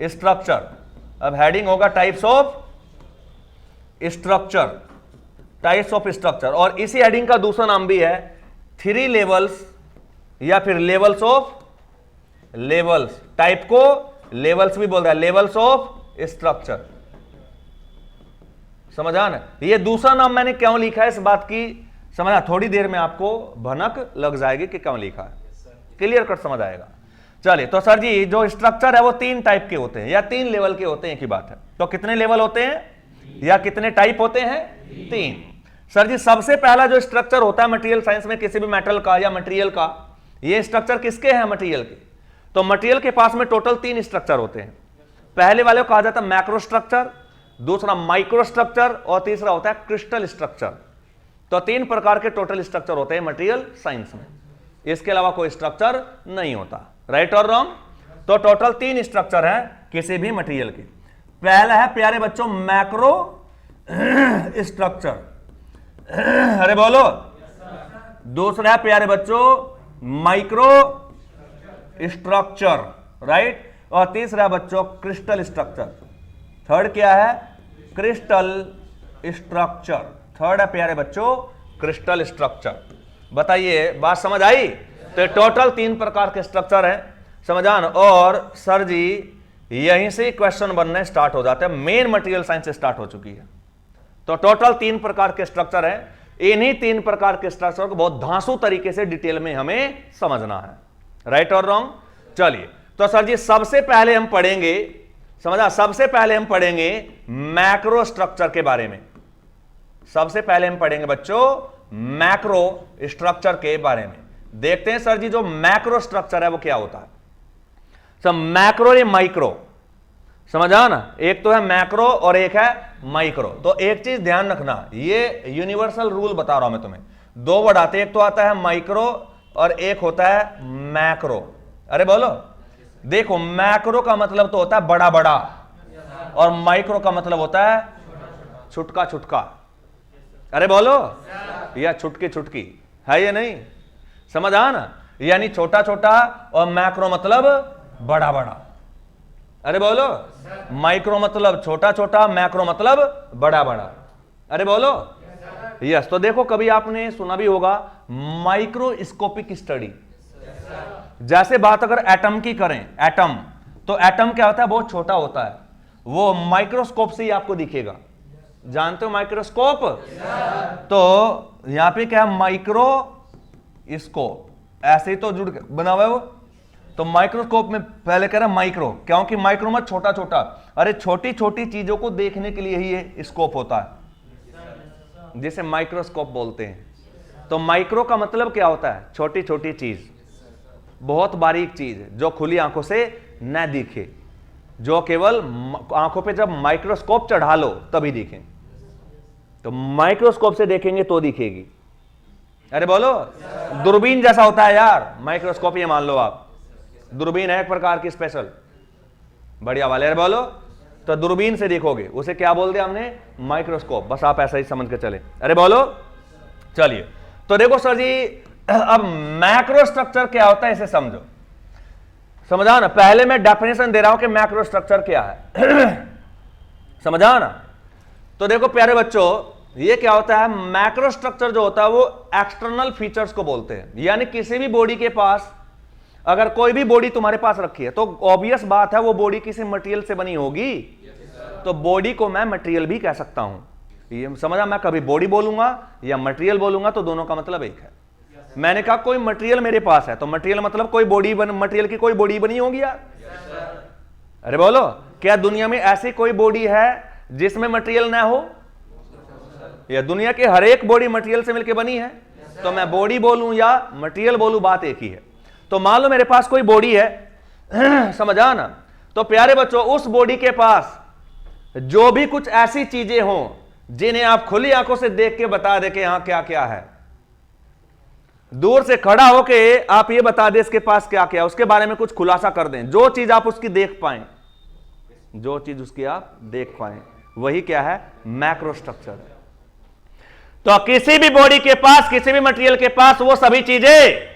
Speaker 1: स्ट्रक्चर। अब हेडिंग होगा types of structure, types of structure. और इसी हेडिंग का दूसरा नाम भी है 3 लेवल्स या फिर लेवल्स ऑफ लेवल्स। टाइप को लेवल्स भी बोल रहा है, लेवल्स ऑफ स्ट्रक्चर, समझा ना? ये दूसरा नाम मैंने क्यों लिखा है इस बात की समझा, थोड़ी देर में आपको भनक लग जाएगी कि क्यों लिखा है, क्लियर कट समझ आएगा। चलिए, तो सर जी जो स्ट्रक्चर है वो 3 टाइप के होते हैं या 3 लेवल के होते हैं, एक ही बात है। तो कितने लेवल होते हैं या कितने टाइप होते हैं? 3। सर जी सबसे पहला जो स्ट्रक्चर होता है मटेरियल साइंस में किसी भी मेटल का या मटेरियल का, ये स्ट्रक्चर किसके हैं? मटेरियल के। तो मटेरियल के पास में टोटल 3 स्ट्रक्चर होते हैं। पहले वाले को कहा जाता है मैक्रो स्ट्रक्चर, दूसरा माइक्रो स्ट्रक्चर और तीसरा होता है क्रिस्टल स्ट्रक्चर। तो 3 प्रकार के टोटल स्ट्रक्चर होते हैं मटेरियल साइंस में, इसके अलावा कोई स्ट्रक्चर नहीं होता, राइट और रॉन्ग? तो टोटल 3 स्ट्रक्चर हैं किसी भी मटेरियल के। पहला है प्यारे बच्चों मैक्रो स्ट्रक्चर, अरे बोलो। दूसरा है प्यारे बच्चों माइक्रो स्ट्रक्चर, राइट? और तीसरा बच्चों क्रिस्टल स्ट्रक्चर। थर्ड क्या है? Crystal structure. थर्ड है प्यारे बच्चों क्रिस्टल स्ट्रक्चर। बताइए बात समझ आई? तो टोटल 3 प्रकार के स्ट्रक्चर हैं, समझान। और सर जी यहीं से क्वेश्चन बनने स्टार्ट हो जाते हैं, मेन मटेरियल साइंस से स्टार्ट हो चुकी है। तो टोटल 3 प्रकार के स्ट्रक्चर हैं, इन्हीं 3 प्रकार के स्ट्रक्चर को बहुत धांसू तरीके से डिटेल में हमें समझना है, राइट और रॉन्ग? चलिए, तो सर जी सबसे पहले हम पढ़ेंगे, समझा, सबसे पहले हम पढ़ेंगे मैक्रो स्ट्रक्चर के बारे में। सबसे पहले हम पढ़ेंगे बच्चों मैक्रो स्ट्रक्चर के बारे में। देखते हैं सर जी जो मैक्रो स्ट्रक्चर है वो क्या होता है। सब मैक्रो या माइक्रो, समझा ना? एक तो है मैक्रो और एक है माइक्रो। तो एक चीज ध्यान रखना, ये यूनिवर्सल रूल बता रहा हूं मैं तुम्हें। 2 वर्ड आते हैं, एक तो आता है माइक्रो और एक होता है मैक्रो। अरे बोलो, देखो मैक्रो का मतलब तो होता है बड़ा बड़ा, और माइक्रो का मतलब होता है छुटका छुटका। अरे बोलो, या छुटकी छुटकी, है ये नहीं? समझ आ ना? यानी छोटा छोटा, और मैक्रो मतलब बड़ा बड़ा। अरे बोलो, माइक्रो मतलब छोटा छोटा, मैक्रो मतलब बड़ा बड़ा। अरे बोलो, यस। तो देखो कभी आपने सुना भी होगा माइक्रोस्कोपिक स्टडी। जैसे बात अगर एटम की करें, एटम, तो एटम क्या होता है? बहुत छोटा होता है, वो माइक्रोस्कोप से ही आपको दिखेगा। जानते हो माइक्रोस्कोप? तो यहां पे क्या है? माइक्रोस्कोप, ऐसे ही तो जुड़ के बना हुआ है वो। तो माइक्रोस्कोप में पहले कह रहा है माइक्रो, क्योंकि माइक्रो में छोटा छोटा। अरे छोटी छोटी चीजों को देखने के लिए ही ये स्कोप होता है, जिसे माइक्रोस्कोप बोलते हैं। तो माइक्रो का मतलब क्या होता है? छोटी छोटी चीज, बहुत बारीक चीज जो खुली आंखों से न दिखे, जो केवल आंखों पे जब माइक्रोस्कोप चढ़ा लो तभी दिखे। तो माइक्रोस्कोप से देखेंगे तो दिखेगी। अरे बोलो, दूरबीन जैसा होता है यार माइक्रोस्कोप, ये मान लो आप। दूरबीन है एक प्रकार की स्पेशल, बढ़िया वाले। अरे बोलो, तो दूरबीन से देखोगे, उसे क्या बोल दिया हमने? माइक्रोस्कोप। बस आप ऐसा ही समझ के चले। अरे बोलो, चलिए। तो देखो सर जी, अब मैक्रो स्ट्रक्चर क्या होता है इसे समझो, समझा ना? पहले मैं डेफिनेशन दे रहा हूं कि मैक्रो स्ट्रक्चर क्या है। समझा ना? तो देखो प्यारे बच्चों, ये क्या होता है? मैक्रो स्ट्रक्चर जो होता है वो एक्सटर्नल फीचर्स को बोलते हैं। यानी किसी भी बॉडी के पास, अगर कोई भी बॉडी तुम्हारे पास रखी है, तो ऑब्वियस बात है वो बॉडी किसी मटेरियल से बनी होगी। तो बॉडी को मैं मटेरियल भी कह सकता हूं। ये समझा? मैं कभी बॉडी बोलूंगा या मटेरियल बोलूंगा तो दोनों का मतलब एक है। मैंने कहा कोई मटेरियल मेरे पास है, तो मटेरियल मतलब कोई बॉडी मटेरियल की कोई बॉडी बनी होगी यार। अरे बोलो, क्या दुनिया में ऐसी कोई बॉडी है जिसमें मटेरियल ना हो? या दुनिया के हर एक बॉडी मटेरियल से मिलकर बनी है? तो मैं बॉडी बोलूं या मटेरियल बोलूं, बात एक ही है। तो मान लो मेरे पास कोई बॉडी है, समझा ना? तो प्यारे बच्चों, उस बॉडी के पास जो भी कुछ ऐसी चीजें हों जिन्हें आप खुली आंखों से देख के बता दे कि यहां क्या क्या है, दूर से खड़ा होके आप ये बता दे इसके पास क्या क्या, उसके बारे में कुछ खुलासा कर दें, जो चीज आप उसकी देख पाए, जो चीज उसकी आप देख पाए, वही क्या है? मैक्रो स्ट्रक्चर है। तो किसी भी बॉडी के पास, किसी भी मटेरियल के पास वो सभी चीजें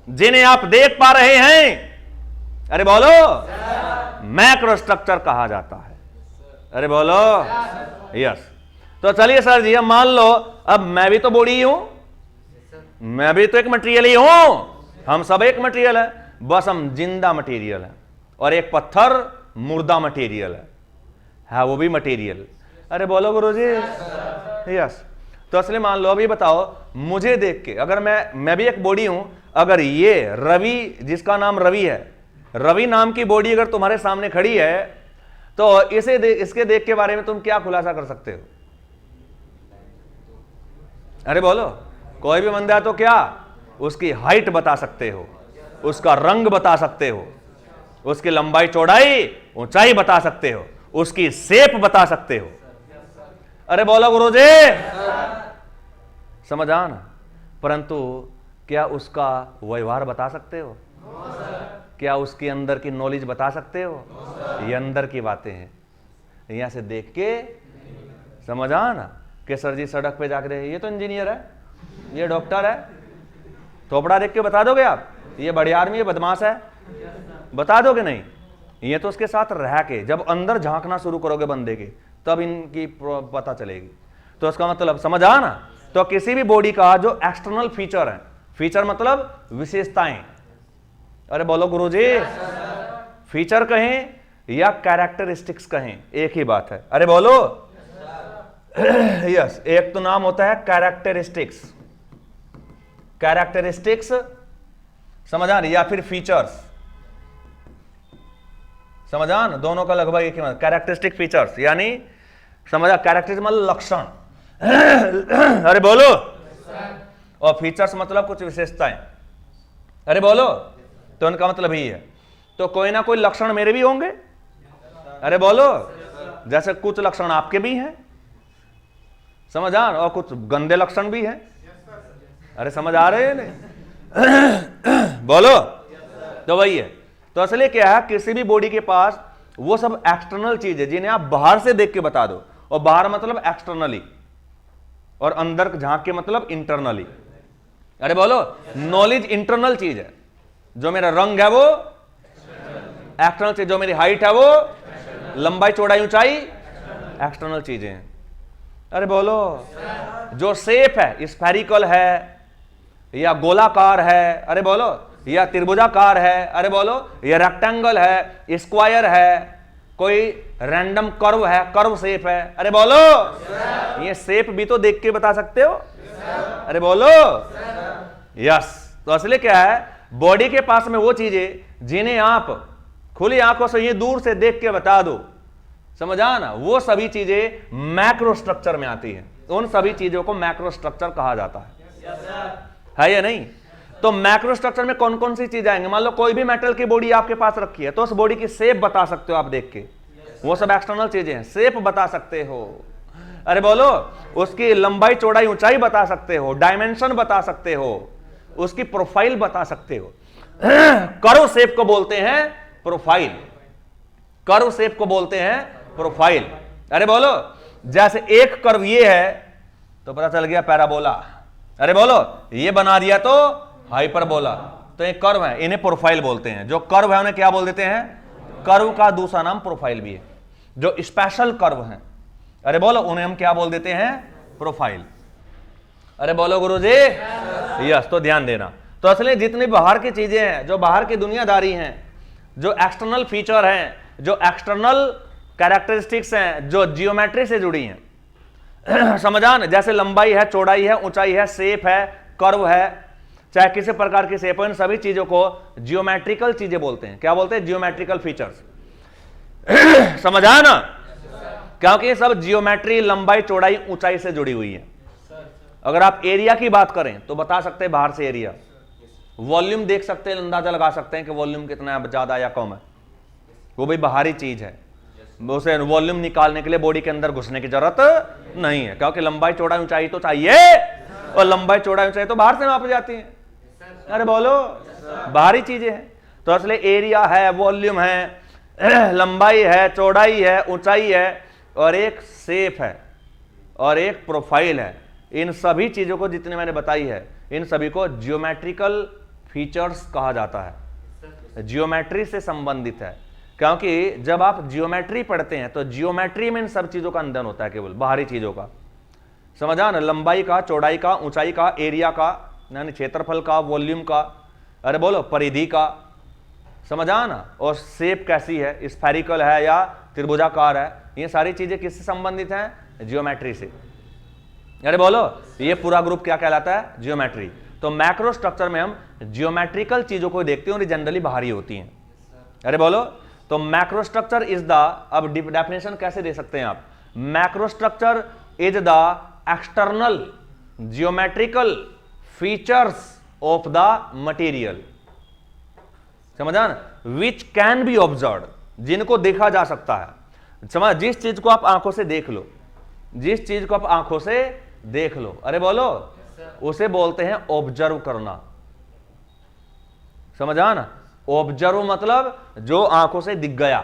Speaker 1: जिन्हें आप देख पा रहे हैं, अरे बोलो, मैक्रो स्ट्रक्चर कहा जाता है। अरे बोलो, यस। तो चलिए सर जी, अब मान लो अब मैं भी तो बॉडी ही हूं, मैं भी तो एक मटेरियल ही हूं, हम सब एक मटेरियल है, बस हम जिंदा मटेरियल है, और एक पत्थर मुर्दा मटेरियल है वो भी मटेरियल। अरे बोलो गुरुजी, यस। तो असली मान लो, अभी बताओ, मुझे देख के अगर मैं भी एक बॉडी हूं, अगर ये रवि, जिसका नाम रवि है, रवि नाम की बॉडी अगर तुम्हारे सामने खड़ी है, तो इसके देख के बारे में तुम क्या खुलासा कर सकते हो? अरे बोलो, कोई भी बंदा है तो क्या? उसकी हाइट बता सकते हो, उसका रंग बता सकते हो, उसकी लंबाई चौड़ाई ऊंचाई बता सकते हो, उसकी शेप बता सकते हो। अरे बोलो गुरुजी, समझ आ ना? परंतु क्या उसका व्यवहार बता सकते हो? क्या उसके अंदर की नॉलेज बता सकते हो? ये अंदर की बातें हैं, यहां से देख के समझ आ ना? कि सर जी सड़क पे जाकर ये तो इंजीनियर है, ये डॉक्टर है, थोपड़ा देख के बता दोगे आप ये बढ़िया आदमी है, बदमाश है? बता दोगे नहीं? ये तो उसके साथ रह के जब अंदर झांकना शुरू करोगे बंदे के, तब इनकी पता चलेगी। तो इसका मतलब समझ आ ना? तो किसी भी बॉडी का जो एक्सटर्नल फीचर है, फीचर मतलब विशेषताएं, अरे बोलो गुरुजी, फीचर कहें या कैरेक्टरिस्टिक्स कहें, एक ही बात है। अरे बोलो, यस। एक तो नाम होता है कैरेक्टरिस्टिक्स, कैरेक्टरिस्टिक्स समझा नहीं, या फिर फीचर्स, समझा ना? दोनों का लगभग एक ही मतलब, कैरेक्टरिस्टिक फीचर्स यानी समझा, कैरेक्टरिस्टिक मतलब लक्षण। अरे बोलो, और फीचर्स मतलब कुछ विशेषताएं। अरे बोलो, तो उनका मतलब ही है। तो कोई ना कोई लक्षण मेरे भी होंगे। अरे बोलो, जैसे कुछ लक्षण आपके भी हैं, समझ आ, और कुछ गंदे लक्षण भी हैं। अरे समझ आ रहे हैं नहीं? बोलो, तो वही है। तो असली क्या है, किसी भी बॉडी के पास वो सब एक्सटर्नल चीज है जिन्हें आप बाहर से देख के बता दो, और बाहर मतलब एक्सटर्नली, और अंदर झांक के मतलब इंटरनली। अरे बोलो, नॉलेज इंटरनल चीज है, जो मेरा रंग है वो एक्सटर्नल चीज, जो मेरी हाइट है वो लंबाई चौड़ाई ऊंचाई एक्सटर्नल चीजें हैं। अरे बोलो, जो शेप है स्फेरिकल है या गोलाकार है, अरे बोलो, या त्रिभुजाकार है, अरे बोलो, या रेक्टेंगल है, स्क्वायर है, कोई रैंडम कर्व है, कर्व शेप है, अरे बोलो, ये शेप भी तो देख के बता सकते हो, अरे बोलो, यस। तो असली क्या है, बॉडी के पास में वो चीजें जिन्हें आप खुली आंखों से ये दूर से देख के बता दो, समझा ना, वो सभी चीजें मैक्रो स्ट्रक्चर में आती हैं। उन सभी चीजों को मैक्रो स्ट्रक्चर कहा जाता है या नहीं? तो मैक्रो स्ट्रक्चर में कौन कौन सी चीज आएंगे? मान लो कोई भी मेटल की बॉडी आपके पास रखी है, तो उस बॉडी की शेप बता सकते हो आप देख के, वो सब एक्सटर्नल चीजें हैं, शेप बता सकते हो, अरे बोलो, उसकी लंबाई चौड़ाई ऊंचाई बता सकते हो, डायमेंशन बता सकते हो, उसकी प्रोफाइल बता सकते हो। कर्व शेप को बोलते हैं प्रोफाइल, कर्व शेप को बोलते हैं प्रोफाइल। अरे बोलो, जैसे एक कर्व ये है तो पता चल गया पैराबोला, अरे बोलो, ये बना दिया तो हाइपरबोला, तो ये कर्व है, इन्हें प्रोफाइल बोलते हैं। जो कर्व है उन्हें क्या बोल देते हैं? कर्व का दूसरा नाम प्रोफाइल भी है। जो स्पेशल कर्व हैं, अरे बोलो, उन्हें हम क्या बोल देते हैं? प्रोफाइल। अरे बोलो गुरुजी, यस। तो ध्यान देना, तो असली जितनी बाहर की चीजें हैं, जो बाहर की दुनियादारी हैं, जो एक्सटर्नल फीचर हैं, जो एक्सटर्नल कैरेक्टरिस्टिक्स हैं, जो जियोमेट्री से जुड़ी हैं, समझा ना, जैसे लंबाई है, चौड़ाई है, ऊंचाई है, शेप है, कर्व है, चाहे किसी प्रकार की शेप हो, इन सभी चीजों को जियोमेट्रिकल चीजें बोलते हैं। क्या बोलते हैं? Geometrical features. समझा ना, क्योंकि ये सब जियोमेट्री, लंबाई, चौड़ाई, ऊंचाई से जुड़ी हुई है। अगर आप एरिया की बात करें तो बता सकते हैं बाहर से एरिया, वॉल्यूम देख सकते हैं, अंदाजा लगा सकते हैं कि वॉल्यूम कितना है, ज्यादा या कम है, वो भी बाहरी चीज है। उसे वॉल्यूम निकालने के लिए बॉडी के अंदर घुसने की जरूरत नहीं है, क्योंकि लंबाई चौड़ाई ऊंचाई तो चाहिए, और लंबाई चौड़ाई ऊंचाई तो बाहर से मापी जाती है। अरे बोलो, बाहरी चीजें हैं। तो असली एरिया है, वॉल्यूम है, लंबाई है, चौड़ाई है, ऊंचाई है, और एक शेप है, और एक प्रोफाइल है। इन सभी चीजों को जितने मैंने बताई है, इन सभी को जियोमेट्रिकल फीचर्स कहा जाता है, जियोमेट्री से संबंधित है। क्योंकि जब आप जियोमेट्री पढ़ते हैं तो जियोमेट्री में इन सब चीजों का अध्ययन होता है, केवल बाहरी चीजों का, समझा ना, लंबाई का, चौड़ाई का, ऊंचाई का, एरिया का यानी क्षेत्रफल का, वॉल्यूम का, अरे बोलो, परिधि का, समझा ना, और शेप कैसी है, स्फेरिकल है या त्रिभुजाकार है, ये सारी चीजें किससे संबंधित हैं? जियोमेट्री से। अरे बोलो, ये पूरा ग्रुप क्या कहलाता है? जियोमेट्री। तो मैक्रो स्ट्रक्चर में हम जियोमेट्रिकल चीजों को देखते हैं और जनरली बाहरी होती हैं। अरे बोलो, तो मैक्रो स्ट्रक्चर इज द, अब डेफिनेशन कैसे दे सकते हैं आप? Macro structure is the external geometrical features of the material, समझा ना, विच कैन बी ऑब्जर्व, जिनको देखा जा सकता है। समझ, जिस चीज को आप आंखों से देख लो, जिस चीज को आप आंखों से देख लो, अरे बोलो, उसे बोलते हैं ऑब्जर्व करना, समझा ना। ऑब्जर्व मतलब जो आंखों से दिख गया,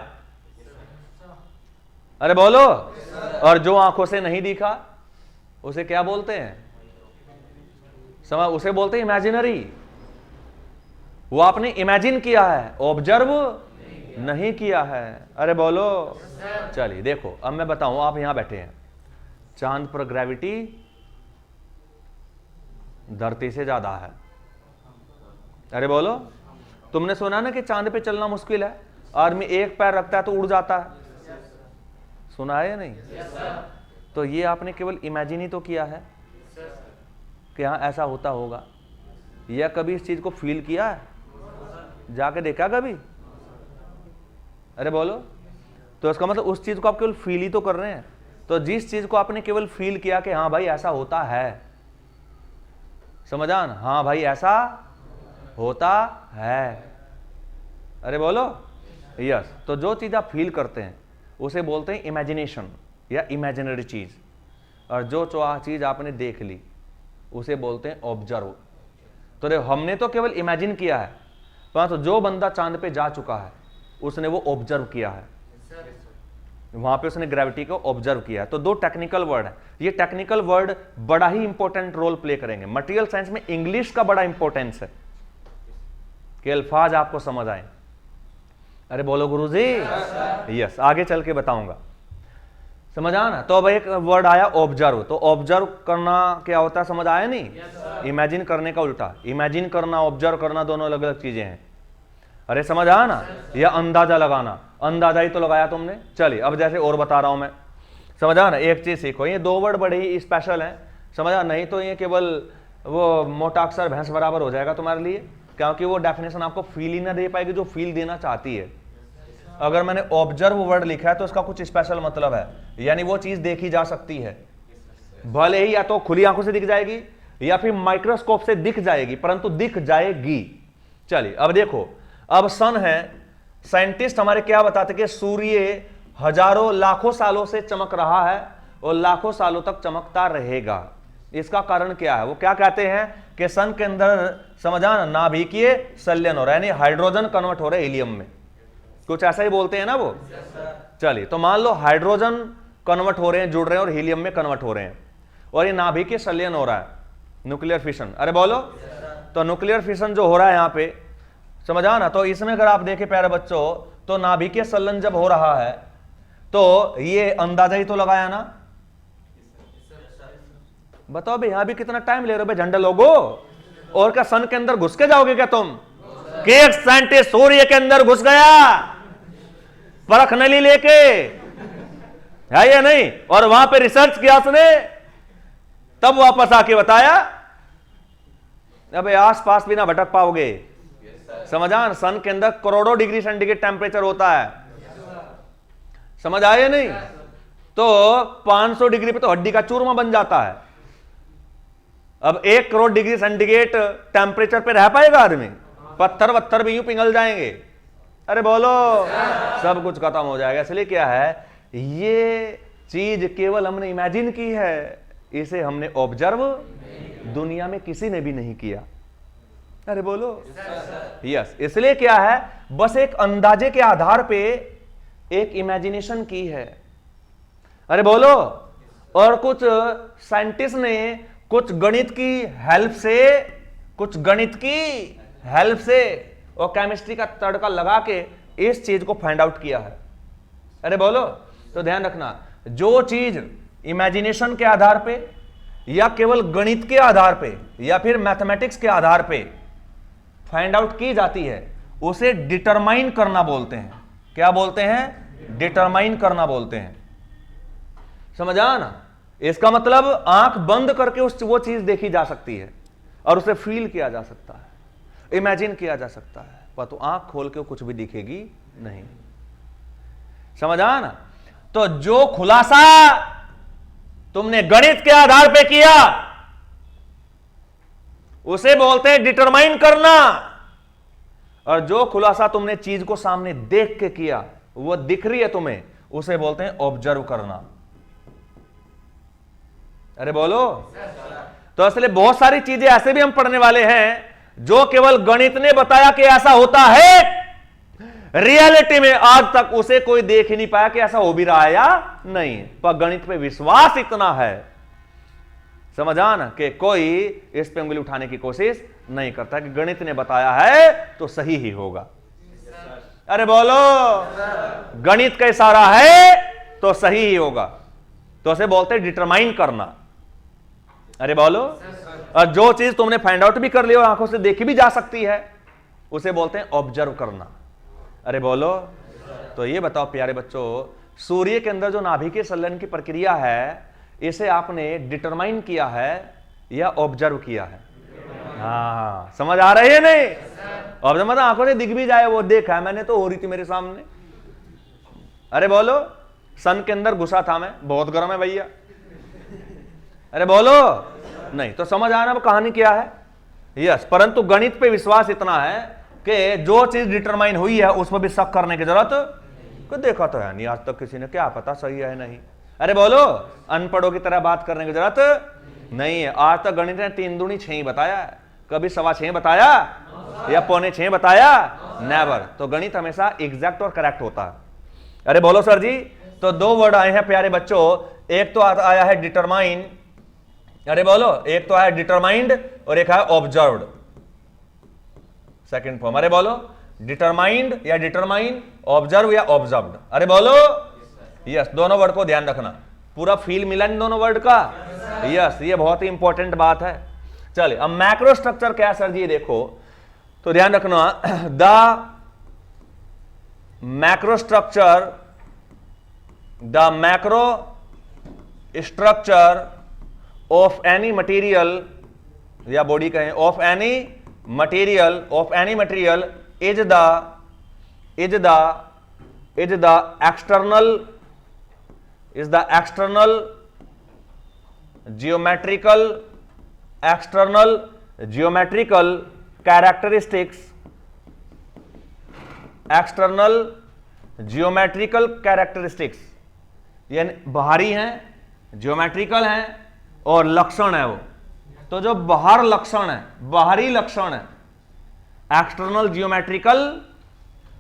Speaker 1: अरे बोलो, और जो आंखों से नहीं दिखा उसे क्या बोलते हैं? समझ, उसे बोलते हैं इमेजिनरी। वो आपने इमेजिन किया है, ऑब्जर्व नहीं किया है। अरे बोलो, चलिए देखो, अब मैं बताऊं, आप यहां बैठे हैं, चांद पर ग्रेविटी धरती से ज्यादा है। अरे बोलो, तुमने सुना ना कि चांद पे चलना मुश्किल है, आदमी एक पैर रखता है तो उड़ जाता है, सुना है या नहीं? तो ये आपने केवल इमेजिन ही तो किया है कि हाँ ऐसा होता होगा, या कभी इस चीज को फील किया है, जाके देखा कभी? अरे बोलो, तो इसका मतलब उस चीज को आप केवल फील ही तो कर रहे हैं। तो जिस चीज को आपने केवल फील किया कि हाँ भाई ऐसा होता है, समझा ना, हाँ भाई ऐसा होता है, अरे बोलो, यस। तो जो चीज आप फील करते हैं उसे बोलते हैं इमेजिनेशन या इमेजिनरी चीज, और जो चीज आपने देख ली उसे बोलते हैं ऑब्जर्व। तो देखो, हमने तो केवल इमेजिन किया है, परंतु जो बंदा चांद पे जा चुका है उसने वो ऑब्जर्व किया है, वहां पे उसने ग्रेविटी को ऑब्जर्व किया है। तो दो टेक्निकल वर्ड है, ये टेक्निकल वर्ड बड़ा ही इंपॉर्टेंट रोल प्ले करेंगे। मटेरियल साइंस में इंग्लिश का बड़ा इंपॉर्टेंस है कि अल्फाज आपको समझ आए। अरे बोलो गुरुजी। यस, आगे चल के बताऊंगा, समझ आया ना। तो अब एक वर्ड आया ऑब्जर्व, तो ऑब्जर्व करना क्या होता है समझ आया नहीं? इमेजिन करने का उल्टा। इमेजिन करना, ऑब्जर्व करना दोनों अलग अलग चीजें हैं। अरे समझ आया ना? या अंदाजा लगाना, अंदाजा ही तो लगाया तुमने। चलिए अब जैसे और बता रहा हूं मैं, समझ आया ना? एक चीज सीखो, ये दो वर्ड बड़े ही स्पेशल हैं, समझ आया? नहीं तो ये केवल वो मोटा अक्षर भैंस बराबर हो जाएगा तुम्हारे लिए, क्योंकि वो डेफिनेशन आपको फील ही ना दे पाएगी जो फील देना चाहती है। अगर मैंने ऑब्जर्व वर्ड लिखा है तो उसका कुछ स्पेशल मतलब है, यानी वो चीज देखी जा सकती है, भले ही या तो खुली आंखों से दिख जाएगी या फिर माइक्रोस्कोप से दिख जाएगी, परंतु दिख जाएगी। चलिए अब देखो, अब सन है, साइंटिस्ट हमारे क्या बताते कि सूर्य हजारों लाखों सालों से चमक रहा है और लाखों सालों तक चमकता रहेगा। इसका कारण क्या है? वो क्या कहते हैं कि सन के अंदर समझा नाभिकीय संलयन हो रहा है, यानी हाइड्रोजन कन्वर्ट हो रहे हीलियम में, कुछ ऐसा ही बोलते हैं ना वो। चलिए तो मान लो हाइड्रोजन कन्वर्ट हो रहे हैं, जुड़ रहे हैं और हीलियम में कन्वर्ट हो रहे हैं, और ये नाभिकीय संलयन हो रहा है, न्यूक्लियर फिशन। अरे बोलो। तो न्यूक्लियर फिशन जो हो रहा है यहाँ पे, समझा ना? तो इसमें अगर आप देखें प्यारे बच्चों, तो नाभिकीय संलयन जब हो रहा है तो ये अंदाजा ही तो लगाया ना। बताओ भाई, यहां भी कितना टाइम ले रहे हो भाई झंडा लोगो, और क्या सन के अंदर घुस के जाओगे क्या तुम? कि एक साइंटिस्ट सूर्य के अंदर घुस गया परख नली लेके, है या नहीं, और वहां पे रिसर्च किया उसने, तब वापस आके बताया। अबे आसपास भी ना भटक पाओगे, समझा? सन के अंदर करोड़ों डिग्री सेंटीग्रेड टेम्परेचर होता है, समझ आए नहीं? तो 500 डिग्री पे तो हड्डी का चूरमा बन जाता है। अब 1 करोड़ डिग्री सेंटीग्रेड टेम्परेचर पे रह पाएगा आदमी? पत्थर वत्थर भी यूं पिघल जाएंगे। अरे बोलो, सब कुछ खत्म हो जाएगा। इसलिए क्या है, ये चीज केवल हमने इमेजिन की है, इसे हमने ऑब्जर्व दुनिया में किसी ने भी नहीं किया। अरे बोलो। यस, इसलिए क्या है, बस एक अंदाजे के आधार पे एक इमेजिनेशन की है। अरे बोलो। और कुछ साइंटिस्ट ने कुछ गणित की हेल्प से और केमिस्ट्री का तड़का लगा के इस चीज को फाइंड आउट किया है। अरे बोलो। तो ध्यान रखना, जो चीज इमेजिनेशन के आधार पे या केवल गणित के आधार पे या फिर मैथमेटिक्स के आधार पे फाइंड आउट की जाती है, उसे डिटरमाइन करना बोलते हैं। क्या बोलते हैं? डिटरमाइन करना बोलते हैं। समझा ना? इसका मतलब आंख बंद करके वो चीज देखी जा सकती है और उसे फील किया जा सकता है, इमेजिन किया जा सकता है, पर तो आंख खोल के कुछ भी दिखेगी नहीं। समझा ना? तो जो खुलासा तुमने गणित के आधार पे किया उसे बोलते हैं डिटरमाइन करना, और जो खुलासा तुमने चीज को सामने देख के किया, वो दिख रही है तुम्हें, उसे बोलते हैं ऑब्जर्व करना। अरे बोलो। तो इसलिए बहुत सारी चीजें ऐसे भी हम पढ़ने वाले हैं जो केवल गणित ने बताया कि ऐसा होता है, रियलिटी में आज तक उसे कोई देख ही नहीं पाया कि ऐसा हो भी रहा है या नहीं, पर गणित पे विश्वास इतना है, समझा ना, कि कोई इस पे उंगली उठाने की कोशिश नहीं करता कि गणित ने बताया है तो सही ही होगा। अरे बोलो। गणित का इशारा है तो सही ही होगा, तो उसे बोलते हैं डिटरमाइन करना। अरे बोलो। और जो चीज तुमने फाइंड आउट भी कर ली और आंखों से देखी भी जा सकती है, उसे बोलते हैं ऑब्जर्व करना। अरे बोलो। तो ये बताओ प्यारे बच्चों, सूर्य के अंदर जो नाभिकीय संलयन की प्रक्रिया है, इसे आपने डिटरमाइन किया है या ऑब्जर्व किया है? हाँ, समझ आ रही है नहीं? ऑब्जर्व मतलब आंखों से दिख भी जाए, वो देखा है मैंने, तो हो रही थी मेरे सामने। अरे बोलो। सन के अंदर घुसा था मैं, बहुत गर्म है भैया। अरे बोलो। नहीं तो समझ आना वो कहानी क्या है। यस, परंतु गणित पे विश्वास इतना है कि जो चीज डिटरमाइन हुई है उस पर भी शक करने की जरूरत को देखा तो है नहीं आज तक किसी ने, क्या पता सही है नहीं। अरे बोलो। अनपढ़ों की तरह बात करने की जरूरत नहीं है। आज तक गणित ने 3 दूनी 6 बताया है, कभी 6.25 बताया? या 5:45 बताया? नेवर। तो गणित हमेशा एग्जैक्ट और करेक्ट होता है। अरे बोलो सर जी। तो दो वर्ड आए हैं प्यारे बच्चों, एक तो आया है डिटरमाइन, अरे बोलो, एक तो आया डिटरमाइंड और एक है ऑब्जर्व्ड, सेकंड फॉर्म। अरे बोलो, डिटरमाइंड या डिटरमाइन, ऑब्जर्व या ऑब्जर्व्ड। अरे बोलो यस, दोनों वर्ड को ध्यान रखना, पूरा फील मिला इन दोनों वर्ड का। यस, ये बहुत ही इंपॉर्टेंट बात है। चलिए अब मैक्रो स्ट्रक्चर क्या है सर जी, देखो तो ध्यान रखना, the macro structure, the macro structure of any material या बॉडी कहें, of any material, of any material is the external geometrical characteristics, external geometrical characteristics, यानी बाहरी हैं, जियोमेट्रिकल हैं और लक्षण है वो। तो जो बाहर लक्षण है, बाहरी लक्षण है, एक्सटर्नल जियोमेट्रिकल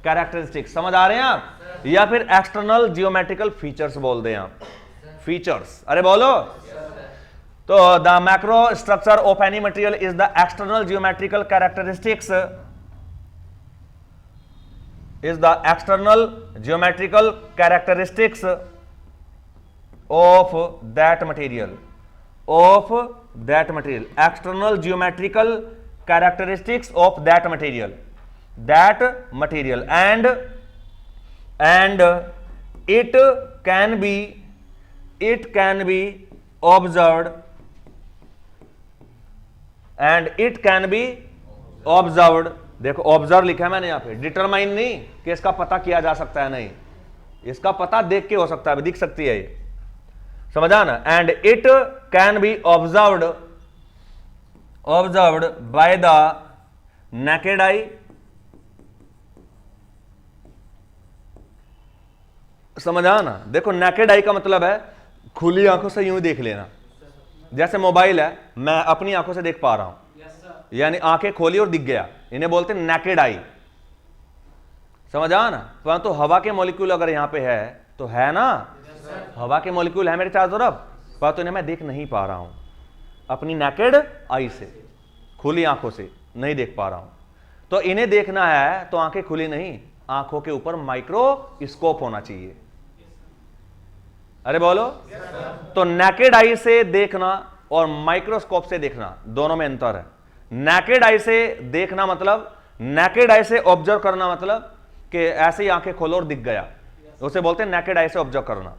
Speaker 1: कैरेक्टरिस्टिक्स, समझ आ रहे हैं आप? या फिर एक्सटर्नल जियोमेट्रिकल फीचर्स बोल दें आप, फीचर्स। अरे बोलो। तो the macro structure of any material is the external geometrical characteristics, is the external geometrical characteristics of that material, external geometrical characteristics of that material, and it can be observed, and it can be observed। देखो observe लिखा है मैंने यहां पे, determine नहीं कि इसका पता किया जा सकता है, नहीं, इसका पता देख के हो सकता है, दिख सकती है ये, समझा ना। And it can be observed by the naked आई, समझा ना। देखो नेकेड आई का मतलब है खुली आंखों से यूं देख लेना, जैसे मोबाइल है मैं अपनी आंखों से देख पा रहा हूं, यानी आंखें खोली और दिख गया, इन्हें बोलते हैं नेकेड आई, समझा ना। परंतु हवा के मॉलिक्यूल अगर यहां पे है तो है ना, हवा के मॉलिक्यूल है मेरे चारों तरफ, परंतु इन्हें मैं देख नहीं पा रहा हूं अपनी नेकेड आई से, खुली आंखों से नहीं देख पा रहा हूं। तो इन्हें देखना है तो आंखें खुली नहीं, आंखों के ऊपर माइक्रोस्कोप होना चाहिए। अरे बोलो। तो नेकेड आई से देखना और माइक्रोस्कोप से देखना दोनों में अंतर है। नेकेड आई से देखना मतलब, नेकेड आई से ऑब्जर्व करना मतलब कि ऐसे ही आंखें खोलो और दिख गया, उसे बोलते हैं नेकेड आई से ऑब्जर्व करना,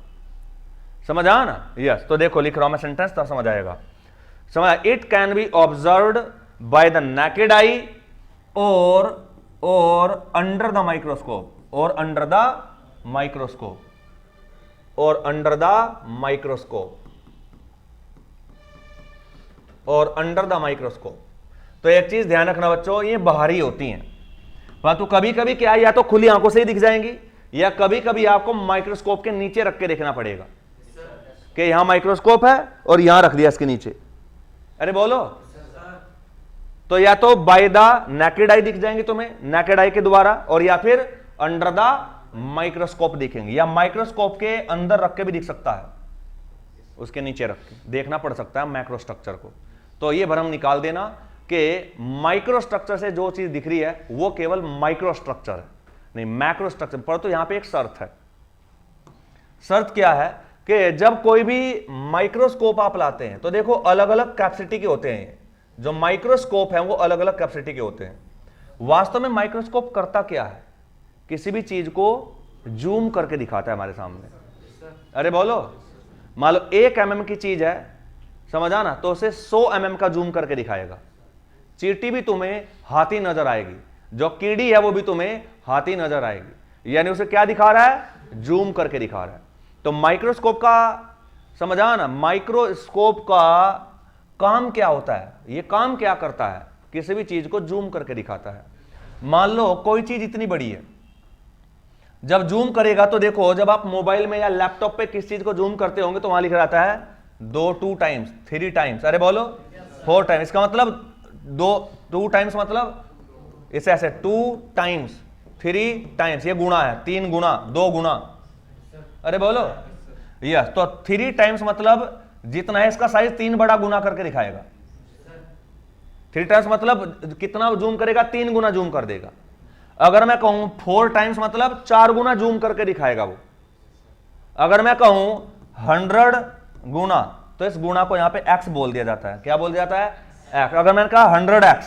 Speaker 1: समझा ना। यस, तो देखो लिख रहा हूं मैं सेंटेंस, तब समझ आएगा। समझा, it can be observed by the naked eye और अंडर द माइक्रोस्कोप, और अंडर द माइक्रोस्कोप, और अंडर द माइक्रोस्कोप, और अंडर द माइक्रोस्कोप। तो एक चीज ध्यान रखना बच्चों, ये बाहरी होती हैं, परंतु कभी कभी क्या है, या तो खुली आंखों से ही दिख जाएंगी, या कभी कभी आपको माइक्रोस्कोप के नीचे रख के देखना पड़ेगा कि यहां माइक्रोस्कोप है और यहां रख दिया इसके नीचे। अरे बोलो। तो या तो बाय द नेकेड आई दिख जाएंगे तुम्हें, नेकेड आई के द्वारा, और या फिर अंडर द माइक्रोस्कोप दिखेंगे, या माइक्रोस्कोप के अंदर रख के भी दिख सकता है, उसके नीचे रख के देखना पड़ सकता है मैक्रो स्ट्रक्चर को। तो ये भ्रम निकाल देना कि माइक्रो स्ट्रक्चर से जो चीज दिख रही है वो केवल माइक्रो स्ट्रक्चर है, नहीं मैक्रो स्ट्रक्चर। पर तो यहां पे एक शर्त है। शर्त क्या है कि जब कोई भी माइक्रोस्कोप आप लाते हैं तो देखो अलग अलग कैपेसिटी के होते हैं, जो माइक्रोस्कोप है वो अलग अलग कैपेसिटी के होते हैं। वास्तव में माइक्रोस्कोप करता क्या है, किसी भी चीज को जूम करके दिखाता है हमारे सामने। अरे बोलो, मान लो 1 mm की चीज है, समझा ना, तो उसे 100 mm का जूम करके दिखाएगा। चींटी भी तुम्हें हाथी नजर आएगी, जो कीड़ी है वो भी तुम्हें हाथी नजर आएगी, यानी उसे क्या दिखा रहा है, जूम करके दिखा रहा है। तो माइक्रोस्कोप का, समझा ना, माइक्रोस्कोप का काम क्या होता है, ये काम क्या करता है, किसी भी चीज को जूम करके दिखाता है। मान लो कोई चीज इतनी बड़ी है, जब जूम करेगा तो देखो, जब आप मोबाइल में या लैपटॉप पे किस चीज को जूम करते होंगे तो वहां लिखा रहता है 2 टाइम्स, 3 टाइम्स, अरे बोलो 4 टाइम्स। इसका मतलब 2 टाइम्स मतलब इसे ऐसे 2 टाइम्स 3 टाइम्स, ये गुणा है, 3 गुना 2 गुना, अरे बोलो यस। तो 3 टाइम्स मतलब जितना है इसका साइज 3 बड़ा गुना करके दिखाएगा। 3 टाइम्स मतलब कितना जूम करेगा, 3 गुना जूम कर देगा। अगर मैं कहूं 4 टाइम्स मतलब 4 गुना जूम करके दिखाएगा वो। अगर मैं कहूं 100 गुना तो इस गुणा को यहां पे x बोल दिया जाता है। क्या बोल दिया जाता है, x। अगर मैंने कहा 100x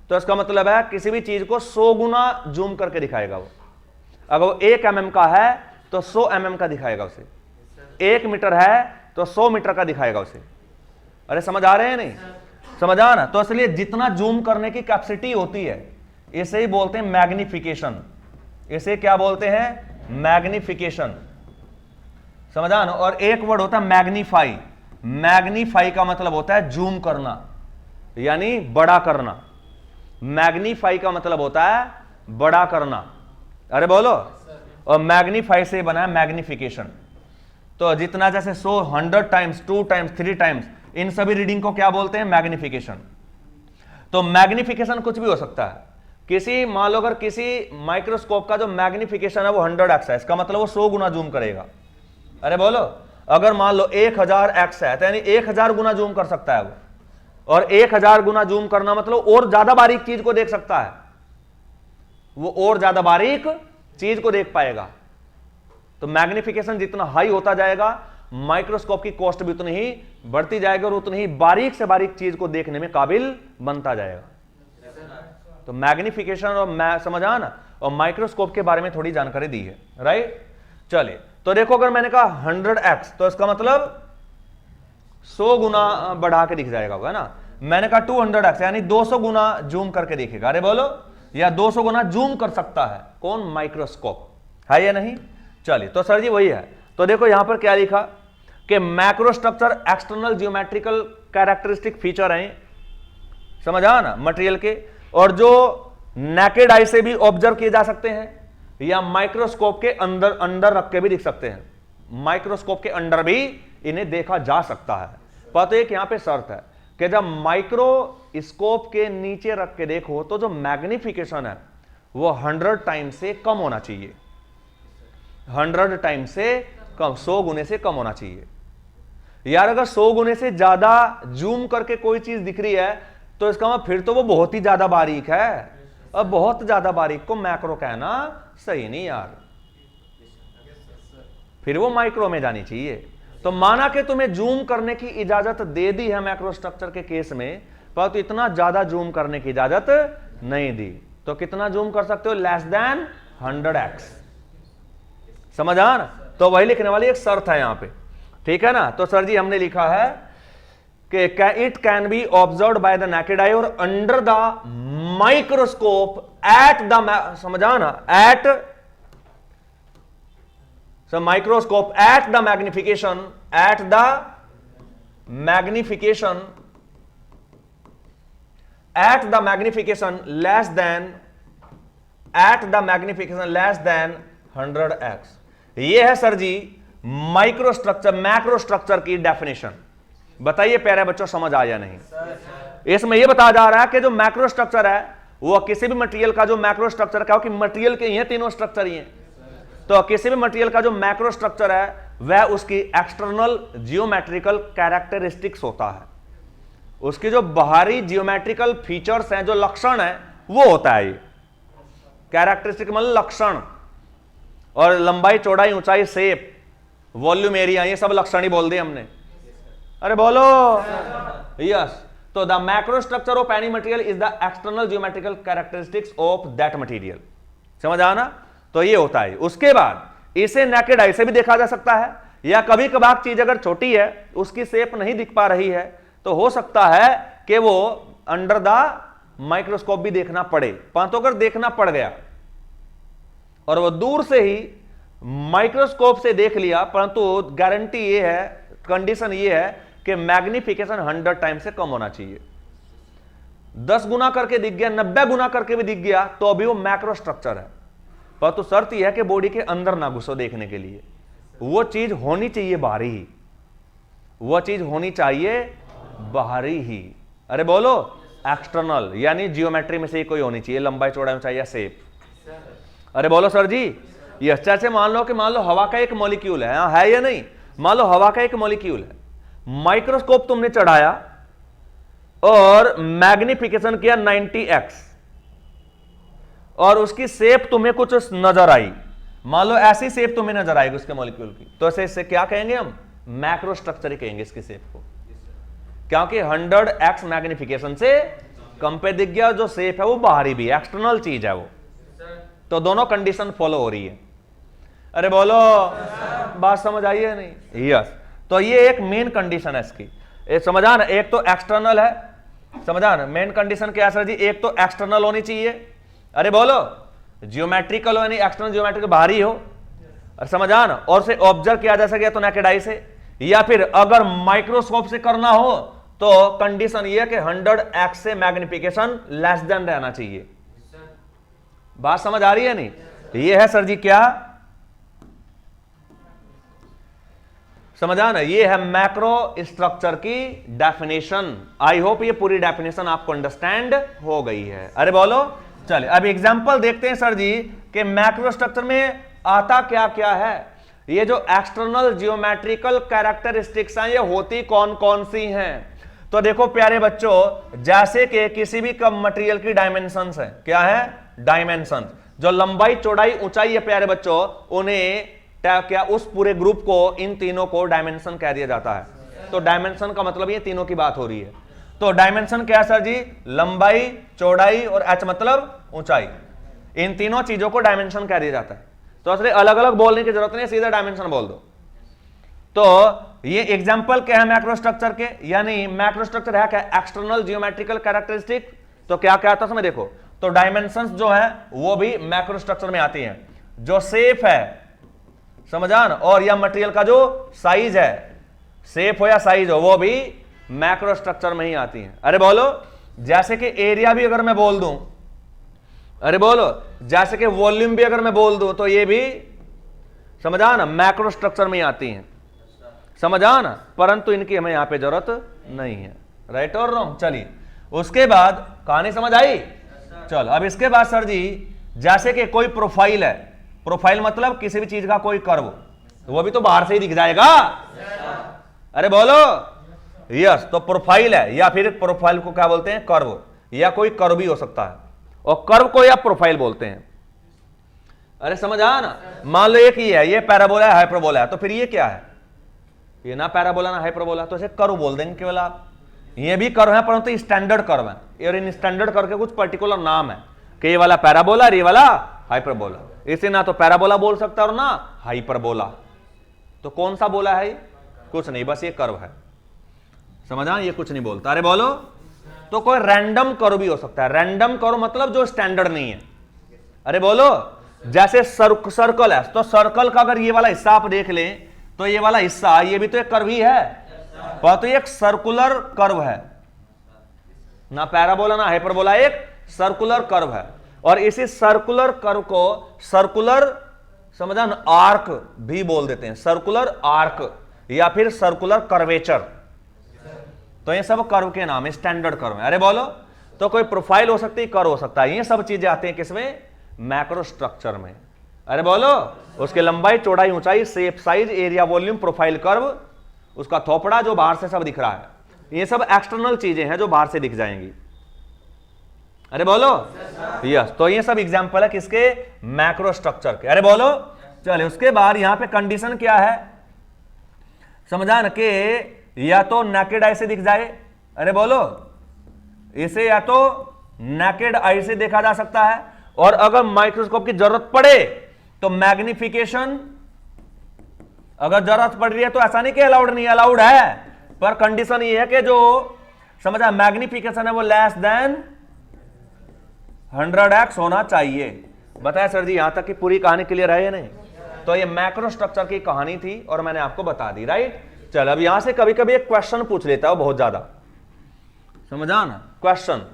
Speaker 1: तो इसका मतलब है किसी भी चीज को 100 गुना जूम करके दिखाएगा वो। अगर वो 1 mm का है तो 100 mm का दिखाएगा उसे, 1 मीटर है तो 100 मीटर का दिखाएगा उसे। अरे समझ आ रहे हैं नहीं, समझ आ ना। तो इसलिए जितना जूम करने की कैपेसिटी होती है इसे ही बोलते हैं मैग्निफिकेशन। इसे क्या बोलते हैं, मैग्निफिकेशन, समझ आ ना। और एक वर्ड होता है मैग्नीफाई। मैग्नीफाई का मतलब होता है जूम करना, यानी बड़ा करना। मैग्नीफाई का मतलब होता है बड़ा करना, अरे बोलो। और मैग्नीफाई से बना है मैग्निफिकेशन। तो जितना जैसे 100, 100 टाइम्स, 2 टाइम्स, 3 टाइम्स, इन सभी रीडिंग को क्या बोलते हैं, मैग्निफिकेशन। तो मैग्निफिकेशन कुछ भी हो सकता है। किसी मान लो अगर किसी माइक्रोस्कोप का जो मैग्निफिकेशन है वो 100x है, इसका मतलब वो 100 गुना जूम करेगा, अरे बोलो। अगर मान लो 1000x है तो यानी 1000 गुना जूम कर सकता है वो। और 1000 गुना जूम करना मतलब और ज्यादा बारीक चीज को देख सकता है वो, और ज्यादा बारीक चीज को देख पाएगा। तो मैग्निफिकेशन जितना हाई होता जाएगा माइक्रोस्कोप की कॉस्ट भी उतनी ही बढ़ती जाएगी और उतनी ही बारीक से बारीक चीज को देखने में काबिल बनता जाएगा। तो मैग्निफिकेशन और समझ आ ना, और माइक्रोस्कोप के बारे में थोड़ी जानकारी दी है, राइट। चलिए तो देखो अगर मैंने कहा 100x तो इसका मतलब 100 गुना बढ़ा के दिख जाएगा, होगा ना। मैंने कहा 200x यानी 200 गुना जूम करके देखेगा, अरे बोलो। या 200 गुना जूम कर सकता है कौन, माइक्रोस्कोप, है या नहीं। चलिए तो सर जी वही है। तो देखो यहां पर क्या लिखा कि macrostructure external geometrical characteristic feature हैं, समझ आ ना, मटेरियल के, और जो नेकेड आई से भी ऑब्जर्व किए जा सकते हैं या माइक्रोस्कोप के अंदर रख के भी दिख सकते हैं। माइक्रोस्कोप के अंदर भी इन्हें देखा जा सकता है। पर तो एक यहां पे शर्त है कि जब माइक्रोस्कोप के नीचे रख के देखो तो जो मैग्निफिकेशन है वो 100 टाइम से कम होना चाहिए। 100 टाइम से कम, 100 गुने से कम होना चाहिए। यार अगर 100 गुने से ज्यादा जूम करके कोई चीज दिख रही है तो इसका मतलब फिर तो वो बहुत ही ज्यादा बारीक है। अब बहुत ज्यादा बारीक को मैक्रो कहना सही नहीं यार, फिर वो माइक्रो में जानी चाहिए। तो माना कि तुम्हें जूम करने की इजाजत दे दी है मैक्रोस्ट्रक्चर के केस में, पर तो इतना ज्यादा जूम करने की इजाजत नहीं दी। तो कितना जूम कर सकते हो, लेस देन 100x, समझ आ ना। तो वही लिखने वाली एक शर्त है यहां पे, ठीक है ना। तो सर जी हमने लिखा है कि it can be observed by the naked eye और under the microscope at the, समझ आ ना, at microscope at the magnification, at the magnification, at the magnification less than, at the magnification less than 100x। ये है sir ji microstructure, macrostructure की definition. बताइए प्यारे बच्चों समझ आया नहीं। इसमें यह बताया जा रहा है कि जो मैक्रोस्ट्रक्चर है वो किसी भी मटेरियल का जो मैक्रोस्ट्रक्चर, क्योंकि मटेरियल के ही हैं तीनों स्ट्रक्चर ही हैं, तो किसी भी मटेरियल का जो मैक्रोस्ट्रक्चर है वह उसकी एक्सटर्नल जियोमेट्रिकल कैरेक्टरिस्टिक्स होता है। उसकी जो बाहरी जियोमेट्रिकल फीचर्स हैं, जो लक्षण है, वो होता है ये कैरेक्टरिस्टिक, मतलब लक्षण। और लंबाई, चौड़ाई, ऊंचाई, शेप, वॉल्यूम, एरिया, ये सब लक्षण ही बोल दिए हमने, अरे बोलो यस। तो the macrostructure of any material is the external geometrical characteristics of that material, समझ आना। तो ये होता है। उसके बाद इसे नेकेड आई से भी देखा जा सकता है, या कभी कभार चीज अगर छोटी है, उसकी शेप नहीं दिख पा रही है, तो हो सकता है कि वो अंडर द माइक्रोस्कोप भी देखना पड़े। परंतु अगर देखना पड़ गया और वो दूर से ही माइक्रोस्कोप से देख लिया, परंतु गारंटी ये है, कंडीशन ये है कि मैग्निफिकेशन 100 टाइम से कम होना चाहिए। 10 गुना करके दिख गया, 90 गुना करके भी दिख गया, तो अभी वो मैक्रो स्ट्रक्चर है। पर तो शर्त यह है कि बॉडी के अंदर ना घुसो देखने के लिए, वो चीज होनी चाहिए बाहरी ही, वो चीज होनी चाहिए बाहरी ही, अरे बोलो एक्सटर्नल, यानी जियोमेट्री में से कोई होनी चाहिए, लंबाई चौड़ाई ऊंचाई या शेप। अरे बोलो सर जी, ये अच्छा से मान लो हवा का एक मॉलिक्यूल है या नहीं, मान लो हवा का एक मॉलिक्यूल है, माइक्रोस्कोप तुमने चढ़ाया और मैग्निफिकेशन किया 90x और उसकी शेप तुम्हें कुछ नजर आई, मान लो ऐसी शेप तुम्हें नजर आएगी उसके मॉलिक्यूल की, तो इससे क्या कहेंगे हम? मैक्रो स्ट्रक्चर ही कहेंगे इसकी शेप को, क्योंकि 100x मैग्निफिकेशन से कम पे दिख गया, जो शेप है वो बाहरी भी एक्सटर्नल चीज है वो, तो दोनों कंडीशन फॉलो हो रही है। अरे बोलो बात समझ आई है नहीं? यस, तो ये एक मेन कंडीशन है इसकी, समझ आना। एक तो एक्सटर्नल है, समझ आना, मेन कंडीशन क्या है सर जी? एक तो एक्सटर्नल होनी चाहिए, अरे बोलो जियोमेट्रिकल हो यानी एक्सटर्नल जियोमेट्रिकल बाहरी हो, समझ आना, और से ऑब्जर्व किया जा सके तो नेकेड आई से, या फिर अगर माइक्रोस्कोप से करना हो तो कंडीशन ये कि 100x से मैग्निफिकेशन लेस देन रहना चाहिए। बात समझ आ रही है नहीं? ये है सर जी क्या, समझ आना, ये है मैक्रो स्ट्रक्चर की डेफिनेशन। आई होप ये पूरी डेफिनेशन आपको अंडरस्टैंड हो गई है। अरे बोलो, चलिए अब एग्जांपल देखते हैं सर जी कि मैक्रो स्ट्रक्चर में आता क्या क्या है। ये जो एक्सटर्नल जियोमेट्रिकल कैरेक्टरिस्टिक्स हैं ये होती कौन कौन सी हैं? तो देखो प्यारे बच्चों, जैसे कि किसी भी कम मटेरियल की डायमेंशंस है, क्या है? डायमेंशन, जो लंबाई चौड़ाई ऊंचाई है प्यारे बच्चों, उन्हें क्या उस पूरे ग्रुप को, इन तीनों को डायमेंशन कह दिया जाता है। तो डायमेंशन का मतलब ये तीनों की बात हो रही है। तो डायमेंशन क्या है सर जी? लंबाई, चौड़ाई और एच मतलब ऊंचाई, इन तीनों चीजों को डायमेंशन कह दिया जाता है। तो असली अलग अलग बोलने की जरूरत नहीं, सीधा डायमेंशन बोल दो। तो ये एग्जांपल क्या है मैक्रो स्ट्रक्चर के? यानी मैक्रो स्ट्रक्चर है क्या? External geometrical characteristic. तो क्या क्या आता है उसमें देखो, तो डायमेंशंस जो है वो भी मैक्रो स्ट्रक्चर में आती हैं। जो शेप है, समझान, और या मटेरियल का जो साइज है, शेप हो या साइज हो, वो भी मैक्रो स्ट्रक्चर में ही आती है। अरे बोलो, जैसे कि एरिया भी अगर मैं बोल दूं, अरे बोलो जैसे कि वॉल्यूम भी अगर मैं बोल दूं, तो ये भी समझा ना मैक्रो स्ट्रक्चर में ही आती हैं, समझा ना, परंतु इनकी हमें यहां पे जरूरत नहीं है। राइट और रॉन्ग? चलिए उसके बाद कहानी समझ आई? चलो अब इसके बाद सर जी, जैसे कि कोई प्रोफाइल है, प्रोफाइल मतलब किसी भी चीज का कोई कर्व, वो भी तो बाहर से ही दिख जाएगा। अरे बोलो यस, तो प्रोफाइल है, या फिर प्रोफाइल को क्या बोलते हैं? कर्व, या कोई कर्व भी हो सकता है, और कर्व को या प्रोफाइल बोलते हैं। अरे समझ आ ना, मान लो एक ही है, ये पैराबोला है, हाइपरबोला है, तो फिर ये क्या है? ये ना पैराबोला ना हाइपरबोला, तो इसे कर्व बोल देंगे केवल आप। ये भी कर्व है, परंतु स्टैंडर्ड कर्व है, और इन स्टैंडर्ड कर्व के कुछ पर्टिकुलर नाम है कि ये वाला पैराबोला, ये वाला हाइपरबोला। इसे ना तो पैराबोला बोल सकता और ना हाइपरबोला। तो कौन सा बोला है? कुछ नहीं, बस ये कर्व है, समझा? ये कुछ नहीं बोलता। अरे बोलो, तो कोई रैंडम कर्व भी हो सकता है। रैंडम कर्व मतलब जो स्टैंडर्ड नहीं है। अरे बोलो, जैसे सर्कल है, तो सर्कल का अगर ये वाला हिस्सा आप देख लें, तो ये वाला हिस्सा, ये भी तो एक कर्व ही है, पर तो एक सर्कुलर कर्व है, ना पैराबोला ना हाइपरबोला, एक सर्कुलर कर्व है। और इसी सर्कुलर कर्व को सर्कुलर समझा ना आर्क भी बोल देते हैं, सर्कुलर आर्क या फिर सर्कुलर कर्वेचर। तो ये सब कर्व के नाम है, स्टैंडर्ड कर्व है। अरे बोलो, तो कोई प्रोफाइल हो सकती है, कर्व हो सकता है, ये सब चीजें आती हैं किसमें? मैक्रो स्ट्रक्चर में। अरे बोलो, उसके लंबाई, चौड़ाई, ऊंचाई, shape, size, area, volume, profile, curve, उसका थोपड़ा जो बाहर से सब दिख रहा है, ये सब एक्सटर्नल चीजें हैं जो बाहर से दिख जाएंगी। अरे बोलो यस, तो ये सब एग्जांपल है किसके? मैक्रो स्ट्रक्चर के। अरे बोलो, चलिए उसके बाद यहां पे कंडीशन क्या है? समझा ना, कि या तो नेकेड आई से दिख जाए, अरे बोलो, इसे या तो नेकेड आई से देखा जा सकता है, और अगर माइक्रोस्कोप की जरूरत पड़े तो मैग्निफिकेशन अगर जरूरत पड़ रही है, तो ऐसा नहीं कि अलाउड नहीं, अलाउड है, पर कंडीशन ये है कि जो समझा मैग्निफिकेशन है वो लेस देन 100x होना चाहिए। बताया सर जी, यहां तक की पूरी कहानी क्लियर है या नहीं? तो ये मैक्रो स्ट्रक्चर की कहानी थी और मैंने आपको बता दी। राइट, चल अब यहां से कभी कभी एक क्वेश्चन पूछ लेता है बहुत ज्यादा, समझा ना? क्वेश्चन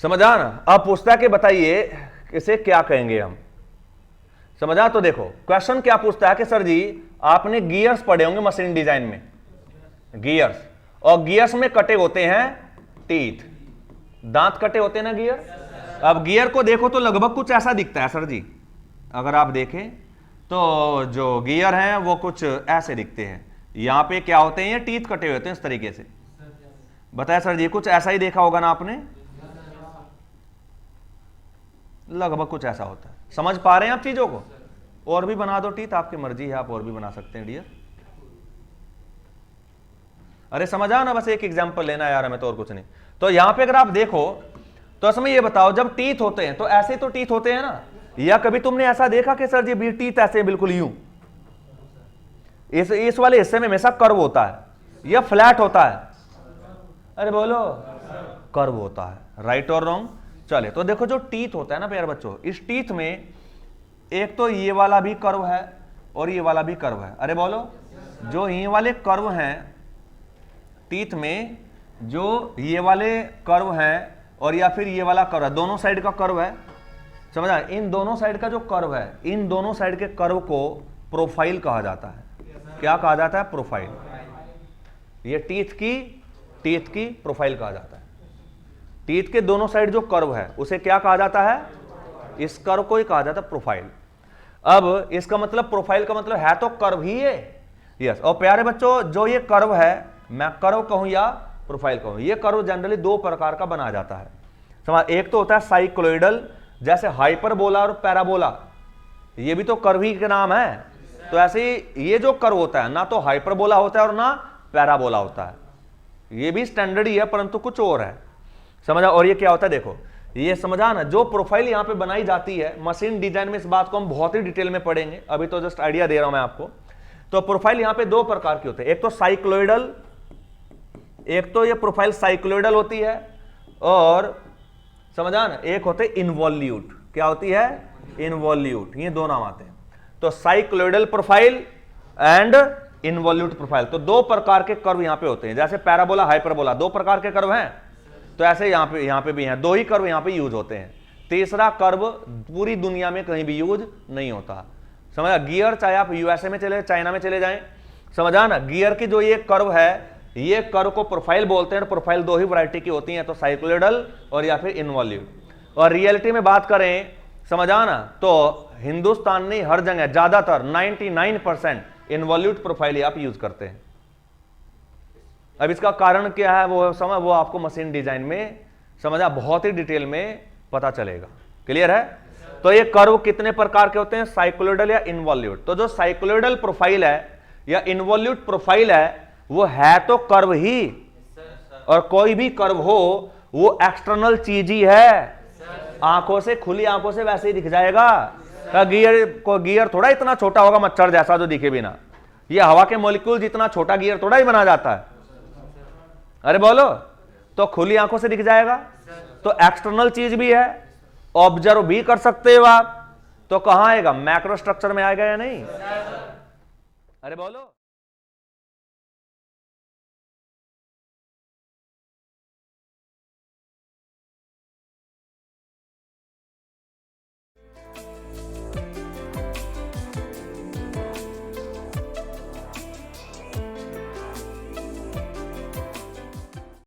Speaker 1: समझा ना? अब पूछता है कि बताइए इसे क्या कहेंगे हम, समझा? तो देखो क्वेश्चन क्या पूछता है कि सर जी, आपने गियर्स पढ़े होंगे मशीन डिजाइन में, गियर्स, और गियर्स में कटे होते हैं टीथ, दांत कटे होते हैं ना गियर। अब गियर को देखो तो लगभग कुछ ऐसा दिखता है सर जी, अगर आप देखें तो जो गियर हैं वो कुछ ऐसे दिखते हैं। यहां पे क्या होते हैं, ये टीथ कटे हुए होते हैं इस तरीके से। बताया सर जी, कुछ ऐसा ही देखा होगा ना आपने, लगभग कुछ ऐसा होता है। समझ पा रहे हैं आप चीजों को? और भी बना दो टीथ, आपकी मर्जी है, आप और भी बना सकते हैं डियर। अरे समझ आ ना, बस एक एग्जांपल लेना यार हमें, तो और कुछ नहीं। तो यहां पे अगर आप देखो तो असम ये बताओ, जब टीथ होते हैं तो ऐसे तो टीथ होते हैं ना, या कभी तुमने ऐसा देखा कि सर जी भी टीथ ऐसे बिल्कुल यूं, इस वाले हिस्से में हमेशा कर्व होता है या फ्लैट होता है? अरे बोलो, कर्व होता है। राइट और रॉन्ग? चले तो देखो, जो टीथ होता है ना प्यारे बच्चों, इस टीथ में एक तो ये वाला भी कर्व है और ये वाला भी कर्व है। अरे बोलो, जो ये वाले कर्व हैं टीथ में, जो ये वाले कर्व हैं और या फिर ये वाला कर्व है, दोनों साइड का कर्व है, समझा? इन दोनों साइड का जो कर्व है, इन दोनों साइड के कर्व को प्रोफाइल कहा जाता है। क्या कहा जाता है? प्रोफाइल। ये टीथ की प्रोफाइल कहा जाता है। टीथ के दोनों साइड जो कर्व है उसे क्या कहा जाता है? इस कर्व को ही कहा जाता है प्रोफाइल। अब इसका मतलब, प्रोफाइल का मतलब है तो कर्व ही है। यस। और प्यारे बच्चों, जो ये कर्व है, मैं कर्व कहूं या प्रोफाइल कहूं, ये कर्व जनरली दो प्रकार का बना जाता है। समझ? एक तो होता है साइक्लोइडल, जैसे हाइपरबोला और पैराबोला, ये भी तो कर्व ही के नाम है। तो ऐसे ही ये जो कर्व होता है, ना तो हाइपरबोला होता है और ना पैराबोला होता है, ये भी स्टैंडर्ड ही है परंतु कुछ और है। समझा? और ये क्या होता है देखो, ये समझा ना, जो प्रोफाइल यहां पे बनाई जाती है मशीन डिजाइन में, इस बात को हम बहुत ही डिटेल में पढ़ेंगे, अभी तो जस्ट आइडिया दे रहा हूं मैं आपको। तो प्रोफाइल यहां पे दो प्रकार की होती है, एक तो साइक्लोइडल, एक तो ये प्रोफाइल साइक्लोइडल होती है, और समझा ना, एक होते इनवॉल्यूट। क्या होती है? इनवॉल्यूट। ये दो नाम आते हैं। तो cycloidal profile and involute profile, तो दो प्रकार के कर्व यहां पे होते हैं। जैसे पैराबोला, हाइपरबोला, दो प्रकार के कर्व हैं, तो ऐसे यहां पे भी हैं, दो ही कर्व यहां पे यूज होते हैं। तीसरा कर्व पूरी दुनिया में कहीं भी यूज नहीं होता। समझा? गियर, चाहे आप यूएसए में चले, चाइना में चले जाएं, समझा ना, गियर की जो ये कर्व है, ये कर्व को प्रोफाइल बोलते हैं। प्रोफाइल दो ही वैरायटी की होती हैं, तो साइक्लोइडल और या फिर इनवॉल्यूट। और रियलिटी में बात करें, समझा ना, तो हिंदुस्तान ने हर जगह ज्यादातर 99% इनवॉल्यूट प्रोफाइल ही आप यूज करते हैं। अब इसका कारण क्या है वो आपको मशीन डिजाइन में समझा बहुत ही डिटेल में पता चलेगा। क्लियर है? तो ये कर्व कितने प्रकार के होते हैं, साइक्लोइडल या इनवॉल्यूट। तो जो साइक्लोइडल प्रोफाइल है या इनवॉल्यूट प्रोफाइल है, वो है तो कर्व ही, और कोई भी कर्व हो वो एक्सटर्नल चीज ही है। आंखों से, खुली आंखों से वैसे ही दिख जाएगा। गियर थोड़ा इतना छोटा होगा मच्छर जैसा जो दिखे बिना, ये हवा के मॉलिक्यूल जितना छोटा गियर थोड़ा ही बना जाता है। अरे बोलो, तो खुली आंखों से दिख जाएगा, तो एक्सटर्नल चीज भी है, ऑब्जर्व भी कर सकते हो आप। तो कहां आएगा? मैक्रो स्ट्रक्चर में आएगा या नहीं? अरे बोलो।